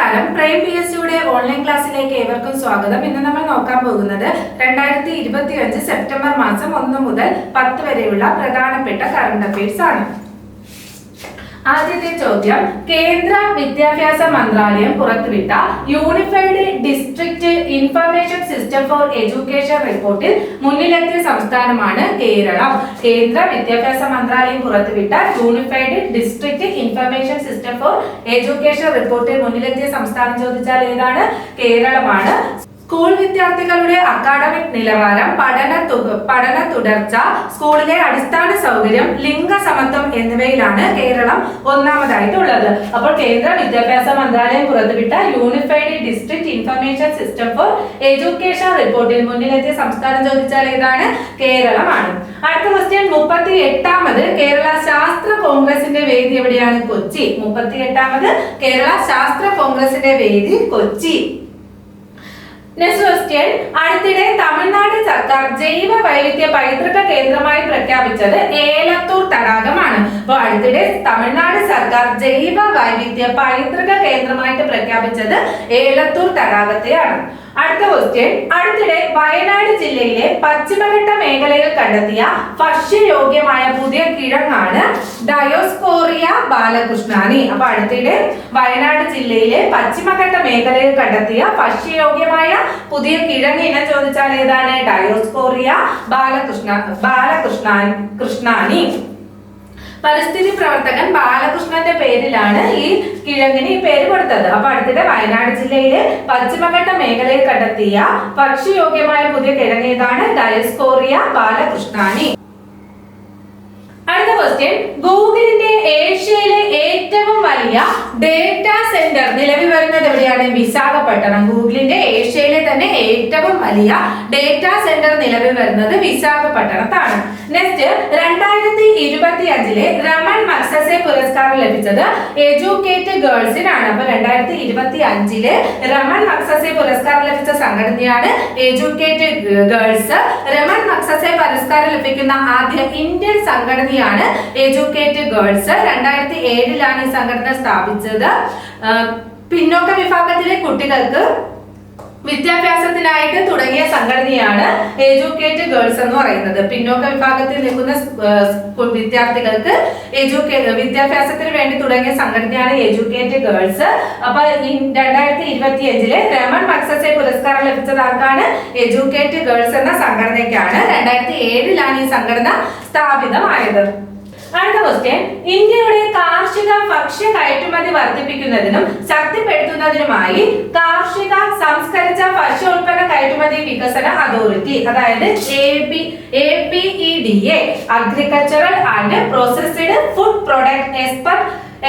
നമസ്കാരം. Prime PSCയുടെ online ക്ലാസ്സിലേക്ക് ഏവർക്കും സ്വാഗതം. ഇന്ന് നമ്മൾ നോക്കാൻ പോകുന്നത് 2025 സെപ്റ്റംബർ മാസം 1 മുതൽ 10 വരെയുള്ള പ്രധാനപ്പെട്ട കറണ്ട് അഫയേഴ്സ് ആണ്. ആദ്യത്തെ ചോദ്യം, കേന്ദ്ര വിദ്യാഭ്യാസ മന്ത്രാലയം പുറത്തുവിട്ട unified district information system for education റിപ്പോർട്ടിൽ മുന്നിലെത്തിയ സംസ്ഥാനമാണ് കേരളം. കേന്ദ്ര വിദ്യാഭ്യാസ മന്ത്രാലയം പുറത്തുവിട്ട unified district information system for education റിപ്പോർട്ടിൽ മുന്നിലെത്തിയ സംസ്ഥാനം ചോദിച്ചാൽ ഏതാണ്? കേരളമാണ്. സ്കൂൾ വിദ്യാർത്ഥികളുടെ അക്കാഡമിക് നിലവാരം, പഠന തുടർച്ച, സ്കൂളിലെ അടിസ്ഥാന സൗകര്യം, ലിംഗസമത്വം എന്നിവയിലാണ് കേരളം ഒന്നാമതായിട്ടുള്ളത്. അപ്പോൾ കേന്ദ്ര വിദ്യാഭ്യാസ മന്ത്രാലയം പുറത്തുവിട്ട unified district information system for education റിപ്പോർട്ടിൽ മുന്നിലെത്തിയ സംസ്ഥാനം ചോദിച്ചാൽ ഏതാണ്? കേരളമാണ്. അടുത്ത ക്വസ്റ്റ്യൻ, 38ാമത് കേരള ശാസ്ത്ര കോൺഗ്രസിന്റെ വേദി എവിടെയാണ്? കൊച്ചി. 38ാമത് കേരള ശാസ്ത്ര കോൺഗ്രസിന്റെ വേദി കൊച്ചി. നെക്സ്റ്റ് ക്വസ്റ്റ്യൻ, അടുത്തിടെ തമിഴ്നാട് സർക്കാർ ജൈവ വൈവിധ്യ പൈതൃക കേന്ദ്രമായി പ്രഖ്യാപിച്ചത് ഏലത്തൂർ തടാകമാണ്. അപ്പോൾ അടുത്തിടെ തമിഴ്നാട് സർക്കാർ ജൈവ വൈവിധ്യ പൈതൃക കേന്ദ്രമായിട്ട് പ്രഖ്യാപിച്ചത് ഏലത്തൂർ തടാകത്തെയാണ്. അടുത്ത ക്വസ്റ്റ്യൻ, അടുത്തിടെ വയനാട് ജില്ലയിലെ പശ്ചിമഘട്ട മേഖലയിൽ കണ്ടെത്തിയ ഭക്ഷ്യയോഗ്യമായ പുതിയ കിഴങ്ങാണ് ഡയോസ്കോറിയ ബാലകൃഷ്ണാനി. അപ്പൊ അടുത്തിടെ വയനാട് ജില്ലയിലെ പശ്ചിമഘട്ട മേഖലയിൽ കണ്ടെത്തിയ ഭക്ഷ്യയോഗ്യമായ പുതിയ കിഴങ്ങ് ഇനം ചോദിച്ചാൽ ഏതാണ്? ഡയോസ്കോറിയ ബാലകൃഷ്ണാനി. പരിസ്ഥിതി പ്രവർത്തകൻ ബാലകൃഷ്ണന്റെ പേരിലാണ് ഈ കിഴങ്ങിന് ഈ പേര് കൊടുത്തത്. അപ്പൊ അടുത്തിടെ വയനാട് ജില്ലയിലെ പശ്ചിമഘട്ട മേഖലയിൽ കണ്ടെത്തിയ ഭക്ഷ്യയോഗ്യമായ പുതിയ കിഴങ്ങ് ഏതാണ്? ഡയോസ്കോറിയ ബാലകൃഷ്ണാനി. അടുത്ത ക്വസ്റ്റ്യൻ, ഗൂഗിളിന്റെ ഏഷ്യയിലെ ഏറ്റവും വലിയ ഡേറ്റാ സെന്റർ നിലവിൽ വരുന്നത് എവിടെയാണ്? വിശാഖപട്ടണം. ഗൂഗിളിന്റെ ഏഷ്യയിലെ തന്നെ ഏറ്റവും വലിയ ഡേറ്റാ സെന്റർ നിലവിൽ വരുന്നത് വിശാഖപട്ടണത്താണ്. നെക്സ്റ്റ്, 2025 രമൺ മഗ്സസെ പുരസ്കാരം ലഭിച്ചത് എഡ്യൂക്കേറ്റ് ഗേൾസിനാണ്. അപ്പൊ 2025 രമൺ മഗ്സസെ പുരസ്കാരം ലഭിച്ച സംഘടനയാണ് എഡ്യൂക്കേറ്റ് ഗേൾസ്. രമൺ മഗ്സസെ പുരസ്കാരം ലഭിക്കുന്ന ആദ്യ ഇന്ത്യൻ സംഘടനയാണ് എഡ്യൂക്കേറ്റ് ഗേൾസ്. 2007 ഈ സംഘടന സ്ഥാപിച്ചത്. പിന്നോക്ക വിഭാഗത്തിലെ കുട്ടികൾക്ക് വിദ്യാഭ്യാസത്തിനായിട്ട് തുടങ്ങിയ സംഘടനയാണ് എഡ്യൂക്കേറ്റ് ഗേൾസ് എന്ന് പറയുന്നത്. പിന്നോക്ക വിഭാഗത്തിൽ നിൽക്കുന്ന വിദ്യാർത്ഥികൾക്ക് വിദ്യാഭ്യാസത്തിന് വേണ്ടി തുടങ്ങിയ സംഘടനയാണ് എഡ്യൂക്കേറ്റ് ഗേൾസ്. അപ്പൊ 2025 രമൺ മഗ്സസെ പുരസ്കാരം ലഭിച്ചത് ആർക്കാണ്? എഡ്യൂക്കേറ്റ് ഗേൾസ് എന്ന സംഘടനയ്ക്കാണ്. 2007 ഈ സംഘടന സ്ഥാപിതമായത്. അടുത്ത ക്വസ്റ്റ്യൻ, ഇന്ത്യയുടെ കാർഷിക ഭക്ഷ്യ കയറ്റുമതി വർദ്ധിപ്പിക്കുന്നതിനും ശക്തിപ്പെടുത്തുന്നതിനുമായി കാർഷിക സംസ്കരിച്ച ഭക്ഷ്യോൽപ്പന്ന കയറ്റുമതി വികസന അതോറിറ്റി, അതായത് APEDA agricultural and processed food product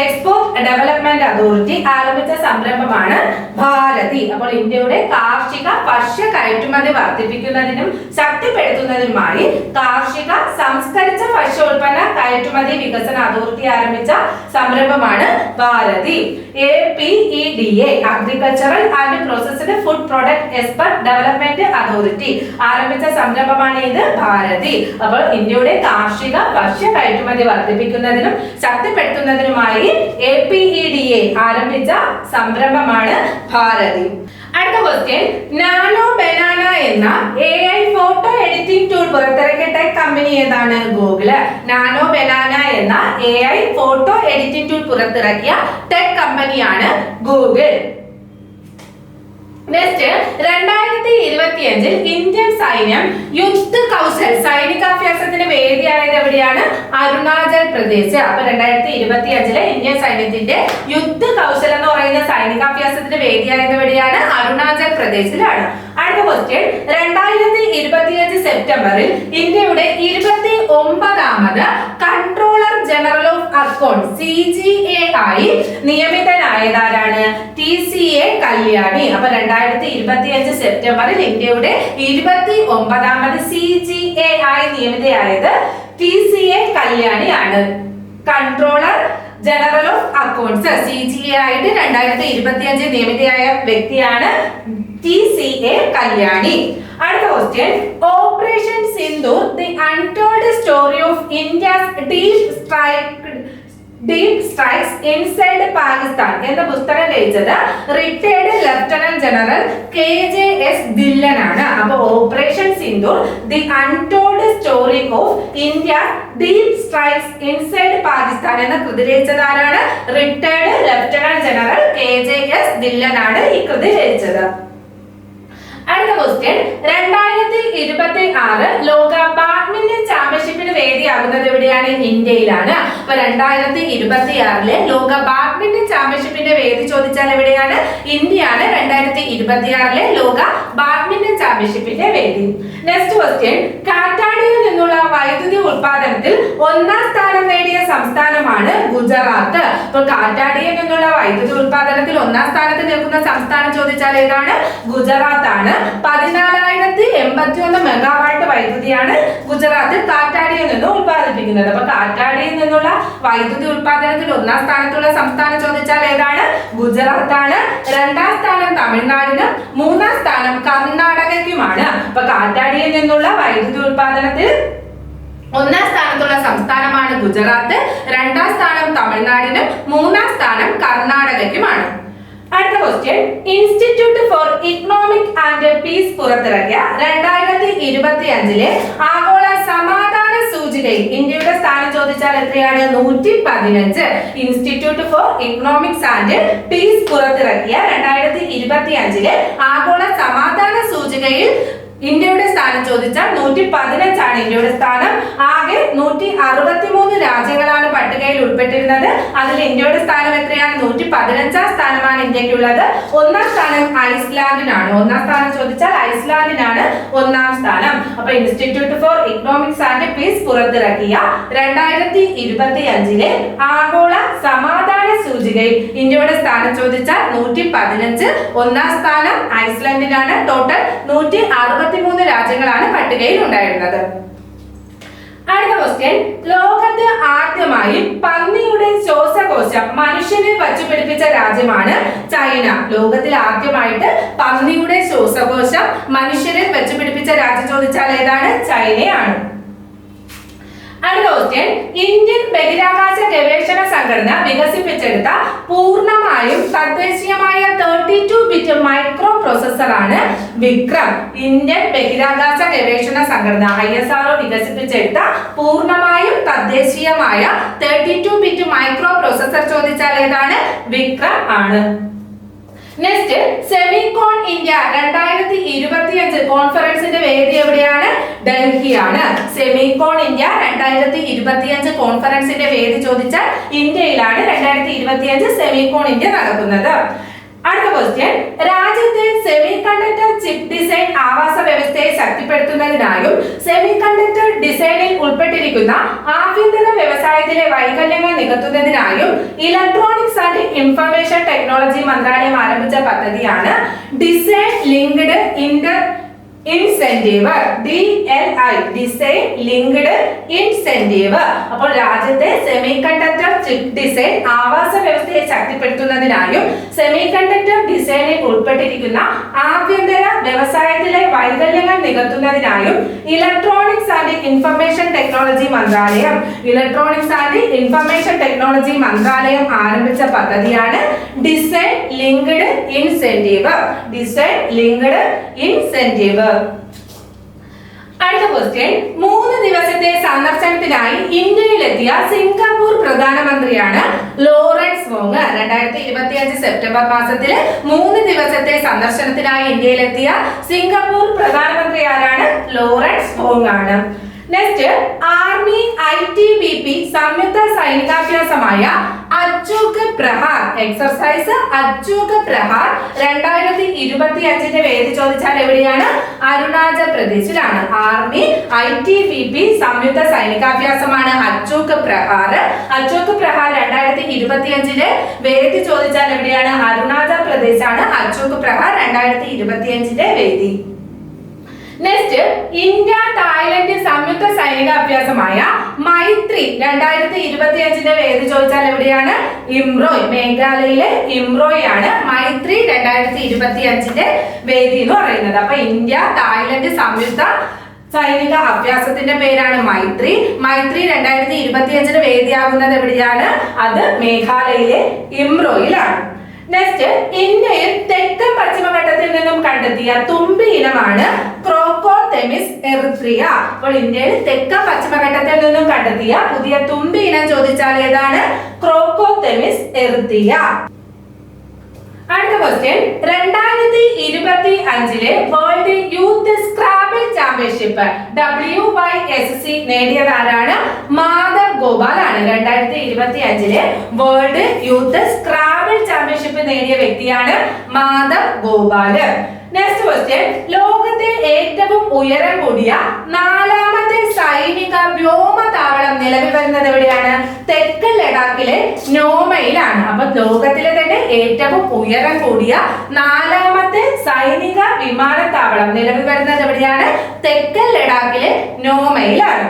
export development authority ആരംഭിച്ച സംരംഭമാണ് ഭാരതി. അപ്പോൾ ഇന്ത്യയുടെ കാർഷിക ഭക്ഷ്യ കയറ്റുമതി വർദ്ധിപ്പിക്കുന്നതിനും ശക്തിപ്പെടുത്തുന്നതിനുമായി കാർഷിക സംസ്കരിച്ച ഭക്ഷ്യോൽപ്പന്ന കയറ്റുമതി വികസന അതോറിറ്റി ആരംഭിച്ച സംരംഭമാണ് Bharati. APEDA agricultural and processed food product export development authority ആരംഭിച്ച സംരംഭമാണ് ഇത് ഭാരതി. അപ്പോൾ ഇന്ത്യയുടെ കാർഷിക ഭക്ഷ്യ കയറ്റുമതി വർദ്ധിപ്പിക്കുന്നതിനും ശക്തിപ്പെടുത്തുന്നതിനുമായി APEDA ആരംഭിച്ച സംരംഭമാണ് ഭാരതി. അടുത്ത ക്വസ്റ്റ്യൻ, നാനോ ബനാന എന്ന AI ഫോട്ടോ എഡിറ്റിംഗ് ടൂൾ പുറത്തിറക്കിയ ടെക് കമ്പനി ഏതാണ്? ഗൂഗിൾ. നാനോ ബനാന എന്ന AI ഫോട്ടോ എഡിറ്റിംഗ് ടൂൾ പുറത്തിറക്കിയ ടെക് കമ്പനിയാണ് ഗൂഗിൾ. നെക്സ്റ്റ്, 2025 ഇന്ത്യൻ സൈന്യം യുദ്ധ കൗശൽ സൈനികാഭ്യാസത്തിന് വേദിയായത് എവിടെയാണ്? അരുണാചൽ പ്രദേശ്. അപ്പൊ 2025 ഇന്ത്യൻ സൈന്യത്തിന്റെ യുദ്ധ കൗശൽ എന്ന് പറയുന്ന സൈനികാഭ്യാസത്തിന് വേദിയായത് എവിടെയാണ്? അരുണാചൽ പ്രദേശിലാണ്. അടുത്ത ക്വസ്റ്റ്യൻ, 2025 സെപ്റ്റംബറിൽ ഇന്ത്യയുടെ 29ാമത് controller general of accounts CGA ആയി നിയമിതനായതാരാണ്? TCA കല്യാണി. അപ്പൊ 2025 സെപ്റ്റംബറിൽ ഇന്ത്യയുടെ 29ാമത് CGA ആയി നിയമിതയായത് TCA കല്യാണിയാണ്. Controller general of accounts CGA ആയിട്ട് 2025 നിയമിതയായ വ്യക്തിയാണ് TCA കല്യാണി. അടുത്ത question, operation Sindoor the untold story of India's deep deep strikes inside Pakistan എന്ന പുസ്തകം രചിച്ചത് റിട്ടയർഡ് ലഫ്റ്റനന്റ് ജനറൽ KJS ധില്ലനാണ്. അപ്പൊ operation Sindoor the untold story of India deep strikes inside Pakistan എന്ന കൃതി രചിച്ചത് ആരാണ്? റിട്ടയർഡ് ലഫ്റ്റനന്റ് ജനറൽ KJS ധില്ലനാണ് ഈ കൃതി രചിച്ചത്. അടുത്ത ക്വസ്റ്റ്യൻ, 2026 ലോക ബാഡ്മിന്റൺ ചാമ്പ്യൻഷിപ്പിന് വേദിയാകുന്നത് എവിടെയാണ്? ഇന്ത്യയിലാണ്. അപ്പൊ 2026 ലോക ബാഡ്മിന്റൺ ചാമ്പ്യൻഷിപ്പിന്റെ വേദി ചോദിച്ചാൽ എവിടെയാണ്? ഇന്ത്യയാണ് 2026 ലോക ബാഡ്മിന്റൺ ചാമ്പ്യൻഷിപ്പിന്റെ വേദി. നെക്സ്റ്റ് ക്വസ്റ്റ്യൻ, കാറ്റാടിയിൽ നിന്നുള്ള വൈദ്യുതി ഉൽപാദനത്തിൽ 1ാം സ്ഥാനം നേടിയ സംസ്ഥാനമാണ് ഗുജറാത്ത്. അപ്പോൾ കാറ്റാടിയിൽ നിന്നുള്ള വൈദ്യുതി ഉൽപാദനത്തിൽ 1ാം സ്ഥാനത്ത് നിൽക്കുന്ന സംസ്ഥാനം ചോദിച്ചാൽ ഏതാണ്? ഗുജറാത്ത് ആണ്. 14,081 മെഗാവാട്ട് വൈദ്യുതിയാണ് ഗുജറാത്തിൽ കാറ്റാടിയിൽ നിന്ന് ഉൽപ്പാദിപ്പിക്കുന്നത്. അപ്പൊ കാറ്റാടിയിൽ നിന്നുള്ള വൈദ്യുതി ഉൽപാദനത്തിൽ 1ാം സ്ഥാനത്തുള്ള സംസ്ഥാനം ചോദിച്ചാൽ ഏതാണ്? ഗുജറാത്ത് ആണ്. 2ാം സ്ഥാനം തമിഴ്നാടിനും 3ാം സ്ഥാനം കർണാടകയ്ക്കുമാണ്. അപ്പൊ കാറ്റാടിയിൽ നിന്നുള്ള വൈദ്യുതി ഉൽപാദനത്തിൽ 1ാം സ്ഥാനത്തുള്ള സംസ്ഥാനമാണ് ഗുജറാത്ത്, 2ാം സ്ഥാനം തമിഴ്നാടിനും 3ാം സ്ഥാനം കർണാടകയ്ക്കുമാണ്. അടുത്ത question, institute for economic and piece പുറത്തിറക്കിയ 2025 ആഗോള സമാധാന സൂചികയിൽ ഇന്ത്യയുടെ സ്ഥാനം ചോദിച്ചാൽ എത്രയാണ്? 115. Institute four economics and piece പുറത്തിറക്കിയ 2025 ആഗോള സമാധാന സൂചികയിൽ ഇന്ത്യയുടെ സ്ഥാനം ചോദിച്ചാൽ 115 ആണ് ഇന്ത്യയുടെ സ്ഥാനം. ആകെ 163 രാജ്യങ്ങളാണ് പട്ടികയിൽ ഉൾപ്പെട്ടിരുന്നത്. അതിൽ ഇന്ത്യയുടെ സ്ഥാനം എത്രയാണ്? 115ാം സ്ഥാനമാണ് ഇന്ത്യക്കുള്ളത്. 1ാം സ്ഥാനം ഐസ്ലാൻഡിനാണ്. 1ാം സ്ഥാനം ചോദിച്ചാൽ ഐസ്ലാൻഡിനാണ് 1ാം സ്ഥാനം. അപ്പൊ institute four economics and piece പുറത്തിറക്കിയ 2025 ആഗോള സമാധാന സൂചികയിൽ ഇന്ത്യയുടെ സ്ഥാനം ചോദിച്ചാൽ 115. 1ാം സ്ഥാനം ഐസ്ലാൻഡിനാണ്. ടോട്ടൽ 163 രാജ്യങ്ങളാണ് പട്ടികയിൽ ഉണ്ടായിരുന്നത്. അടുത്ത ക്വസ്റ്റ്യൻ, ലോകത്ത് ആദ്യമായി പന്നിയുടെ ശ്വാസകോശം മനുഷ്യനെ വച്ചുപിടിപ്പിച്ച രാജ്യമാണ് ചൈന. ലോകത്തിൽ ആദ്യമായിട്ട് പന്നിയുടെ ശ്വാസകോശം മനുഷ്യരെ വച്ചുപിടിപ്പിച്ച രാജ്യം ചോദിച്ചാൽ ഏതാണ്? ചൈനയാണ്. അടുത്ത ക്വസ്റ്റ്യൻ, ഇന്ത്യൻ ബഹിരാകാശ ഗവേഷണ സംഘടന വികസിപ്പിച്ചെടുത്ത പൂർണ്ണമായും തദ്ദേശീയമായ 32-ബിറ്റ് മൈക്രോ പ്രോസസറാണ് വിക്രം. ഇന്ത്യൻ ബഹിരാകാശ ഗവേഷണ സംഘടന ISRO വികസിപ്പിച്ചെടുത്ത പൂർണ്ണമായും തദ്ദേശീയമായ 32-ബിറ്റ് മൈക്രോ പ്രോസസർ ചോദിച്ചാൽ ഏതാണ്? വിക്രം ആണ്. നെക്സ്റ്റ്, സെമികോൺ ഇന്ത്യ 2025 കോൺഫറൻസിന്റെ വേദി എവിടെയാണ്? ഡൽഹിയാണ്. സെമികോൺ ഇന്ത്യ 2025 കോൺഫറൻസിന്റെ വേദി ചോദിച്ചാൽ ഇന്ത്യയിലാണ് 2025 സെമികോൺ ഇന്ത്യ നടക്കുന്നത്. അടുത്ത ക്വസ്റ്റ്യൻ, രാജ്യത്തെ സെമി കണ്ടക്ടർ ചിപ്പ് ഡിസൈൻ ആവാസ വ്യവസ്ഥയെ ശക്തിപ്പെടുത്തുന്നതിനായും സെമി കണ്ടക്ടർ ഡിസൈനിൽ ഉൾപ്പെട്ടിരിക്കുന്ന ആഭ്യന്തര വ്യവസായത്തിലെ വൈകല്യങ്ങൾ നികത്തുന്നതിനായും ഇലക്ട്രോണിക്സ് ആൻഡ് ഇൻഫർമേഷൻ ടെക്നോളജി മന്ത്രാലയം ആരംഭിച്ച പദ്ധതിയാണ് design linked incentive, DLI, design linked incentive. അപ്പോൾ രാജ്യത്തെ സെമി കണ്ടക്ടർ ചിപ്പ് ഡിസൈൻ ആവാസ വ്യവസ്ഥയെ ശക്തിപ്പെടുത്തുന്നതിനായും സെമി കണ്ടക്ടർ ഡിസൈനിൽ ഉൾപ്പെട്ടിരിക്കുന്ന ആഭ്യന്തര വ്യവസായത്തിലെ വൈകല്യങ്ങൾ നികത്തുന്നതിനായും ഇലക്ട്രോണിക്സ് ആൻഡ് ഇൻഫർമേഷൻ ടെക്നോളജി മന്ത്രാലയം ആരംഭിച്ച പദ്ധതിയാണ് ഡിസൈൻ ലിങ്ക്ഡ് ഇൻസെന്റീവ്. അടുത്ത ക്വസ്റ്റ്യൻ, 3 ദിവസത്തെ സന്ദർശനത്തിനായി ഇന്ത്യയിലെത്തിയ സിംഗപ്പൂർ പ്രധാനമന്ത്രിയാണ് ലോറൻസ് വോങ്. 2025 സെപ്റ്റംബർ മാസത്തിൽ 3 ദിവസത്തെ സന്ദർശനത്തിനായി ഇന്ത്യയിലെത്തിയ സിംഗപ്പൂർ പ്രധാനമന്ത്രി ആരാണ്? ലോറൻസ് വോങ് ആണ്. നെക്സ്റ്റ്, ആർമി ITBP സംയുക്ത സൈനികാഭ്യാസമായ അച്ചൂക്ക് പ്രഹാർ എക്സർസൈസ് അച്ചൂക്ക് പ്രഹാർ 2025 വേദി ചോദിച്ചാൽ എവിടെയാണ്? അരുണാചൽ പ്രദേശിലാണ്. ആർമി ITBP സംയുക്ത സൈനികാഭ്യാസമാണ് അച്ചൂക്ക് പ്രഹാർ. അച്ചൂക്ക് പ്രഹാർ 2025 വേദി ചോദിച്ചാൽ എവിടെയാണ്? അരുണാചൽ പ്രദേശാണ് അച്ചൂക്ക് പ്രഹാർ 2025 വേദി. നെക്സ്റ്റ്, ഇന്ത്യ തായ്ലൻഡ് സംയുക്ത സൈനികാഭ്യാസമായ മൈത്രി 2025 വേദി ചോദിച്ചാൽ എവിടെയാണ്? ഇംറോയ്, മേഘാലയയിലെ ഇംറോയ് ആണ് മൈത്രി 2025 വേദി എന്ന് പറയുന്നത്. അപ്പൊ ഇന്ത്യ തായ്ലൻഡ് സംയുക്ത സൈനിക അഭ്യാസത്തിന്റെ പേരാണ് മൈത്രി. മൈത്രി 2025 വേദിയാകുന്നത് എവിടെയാണ്? അത് മേഘാലയയിലെ ഇംറോയിലാണ്. നെക്സ്റ്റ്, ഇന്ത്യയിൽ തെക്കൻ പശ്ചിമഘട്ടത്തിൽ നിന്നും കണ്ടെത്തിയ തുമ്പി ഇനമാണ് ക്രോക്കോതെമിസ് എറിത്രിയ. അപ്പോൾ ഇന്ത്യയിൽ തെക്കൻ പശ്ചിമഘട്ടത്തിൽ നിന്നും കണ്ടെത്തിയ പുതിയ തുമ്പി ഇനം ചോദിച്ചാൽ ഏതാണ്? Crocothemis erythraea. അടുത്ത question, 2025 World Youth Scrabble Championship WYSC നേടിയത് ആരാണ്? മാധവ് ഗോപാൽ ആണ്. 2025 വേൾഡ് യൂത്ത് സ്ക്രാബിൾ ചാമ്പ്യൻഷിപ്പ് നേടിയ വ്യക്തിയാണ് മാധവ് ഗോപാൽ. നെക്സ്റ്റ് ക്വസ്റ്റ്യൻ, ലോകത്തെ ഏറ്റവും ഉയരം കൂടിയ 4ാമത്തെ സൈനിക വ്യോമതാവളം നിലവിൽ വരുന്നത് എവിടെയാണ്? തെക്കൻ ലഡാക്കിലെ നോമയിലാണ്. അപ്പൊ ലോകത്തിലെ തന്നെ ഏറ്റവും ഉയരം കൂടിയ 4ാമത്തെ സൈനിക വിമാനത്താവളം നിലവിൽ വരുന്നത് എവിടെയാണ്? തെക്കൻ ലഡാക്കിലെ നോമയിലാണ്.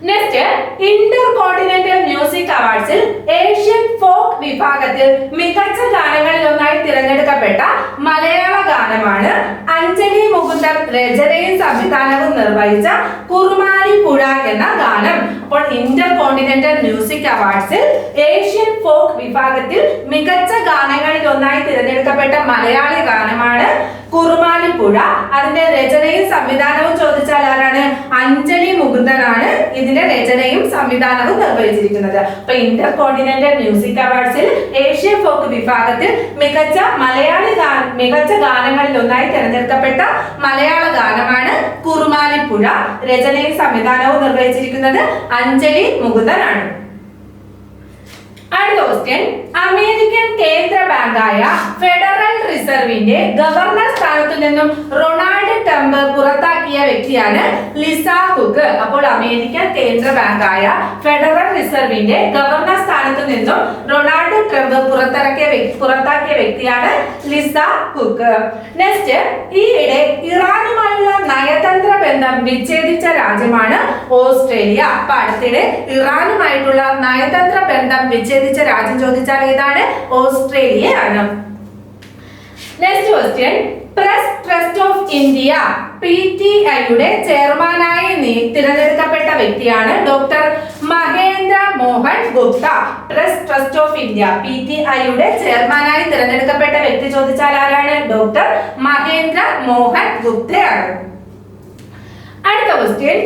നെക്സ്റ്റ്, ഇന്റർ കോണ്ടിനെന്റൽ മ്യൂസിക് അവാർഡ്സിൽ ഏഷ്യൻ ഫോക്ക് വിഭാഗത്തിൽ മികച്ച ഗാനങ്ങളിൽ ഒന്നായി തിരഞ്ഞെടുക്കപ്പെട്ട മലയാള ഗാനമാണ് അഞ്ജലി മുകുന്ദൻ രചനയും സംവിധാനവും നിർവഹിച്ച കുറുമാലിപ്പുഴ എന്ന ഗാനം. അപ്പോൾ ഇന്റർ കോണ്ടിനെന്റൽ മ്യൂസിക് അവാർഡ്സിൽ ഏഷ്യൻ ഫോക്ക് വിഭാഗത്തിൽ മികച്ച ഗാനങ്ങളിൽ ഒന്നായി തിരഞ്ഞെടുക്കപ്പെട്ട മലയാളി ഗാനമാണ് കുറുമാലിപ്പുഴ. അതിന്റെ രചനയും സംവിധാനവും ചോദിച്ചാൽ ആരാണ്? അഞ്ജലി മുകുന്ദനാണ് ഇതിന്റെ രചനയും സംവിധാനവും നിർവഹിച്ചിരിക്കുന്നത്. അപ്പൊ ഇന്റർ കോണ്ടിനെന്റൽ മ്യൂസിക് അവാർഡ്സിൽ ഏഷ്യൻ ഫോക്ക് വിഭാഗത്തിൽ മികച്ച ഗാനങ്ങളിൽ ഒന്നായി തിരഞ്ഞെടുക്കപ്പെട്ട മലയാള ഗാനമാണ് കുറുമാലിപ്പുഴ. രചനയും സംവിധാനവും നിർവഹിച്ചിരിക്കുന്നത് അഞ്ജലി മുകുന്ദനാണ്. അടുത്ത ക്വസ്റ്റ്യൻ, അമേരിക്കൻ കേന്ദ്ര ബാങ്കായ ഫെഡറൽ റിസർവിന്റെ ഗവർണർ സ്ഥാനത്തു നിന്നും റൊണാൾഡ് ട്രംപ് പുറത്താക്കിയ വ്യക്തിയാണ് ലിസ ഹുക്ക്. അപ്പോൾ അമേരിക്കൻ കേന്ദ്ര ബാങ്കായ ഫെഡറൽ റിസർവിന്റെ ഗവർണർ സ്ഥാനത്തു നിന്നും റൊണാൾഡ് ട്രംപ് പുറത്താക്കിയ വ്യക്തിയാണ് ലിസ ഹുക്ക്. നെക്സ്റ്റ്, ഈയിടെ ഇറാനുമായുള്ള നയതന്ത്ര ബന്ധം വിച്ഛേദിച്ച രാജ്യമാണ് ഓസ്ട്രേലിയ. അപ്പൊ അടുത്തിടെ ഇറാനുമായിട്ടുള്ള നയതന്ത്ര ബന്ധം വിച്ഛേദിച്ച രാജ്യം ചോദിച്ചാൽ ഏതാണ്? ഓസ്ട്രേലിയ ആണ്. Next question, press trust of India PTIയുടെ ചെയർമാനായി തിരഞ്ഞെടുക്കപ്പെട്ട വ്യക്തിയാണ് doctor Mahendra Mohan Gupta. Press trust of India PTIയുടെ ചെയർമാനായി തിരഞ്ഞെടുക്കപ്പെട്ട വ്യക്തി ചോദിച്ചാൽ ആരാണ്? ഡോക്ടർ മഹേന്ദ്ര മോഹൻ ഗുപ്തയാണ്. അടുത്ത ക്വസ്റ്റ്യൻ,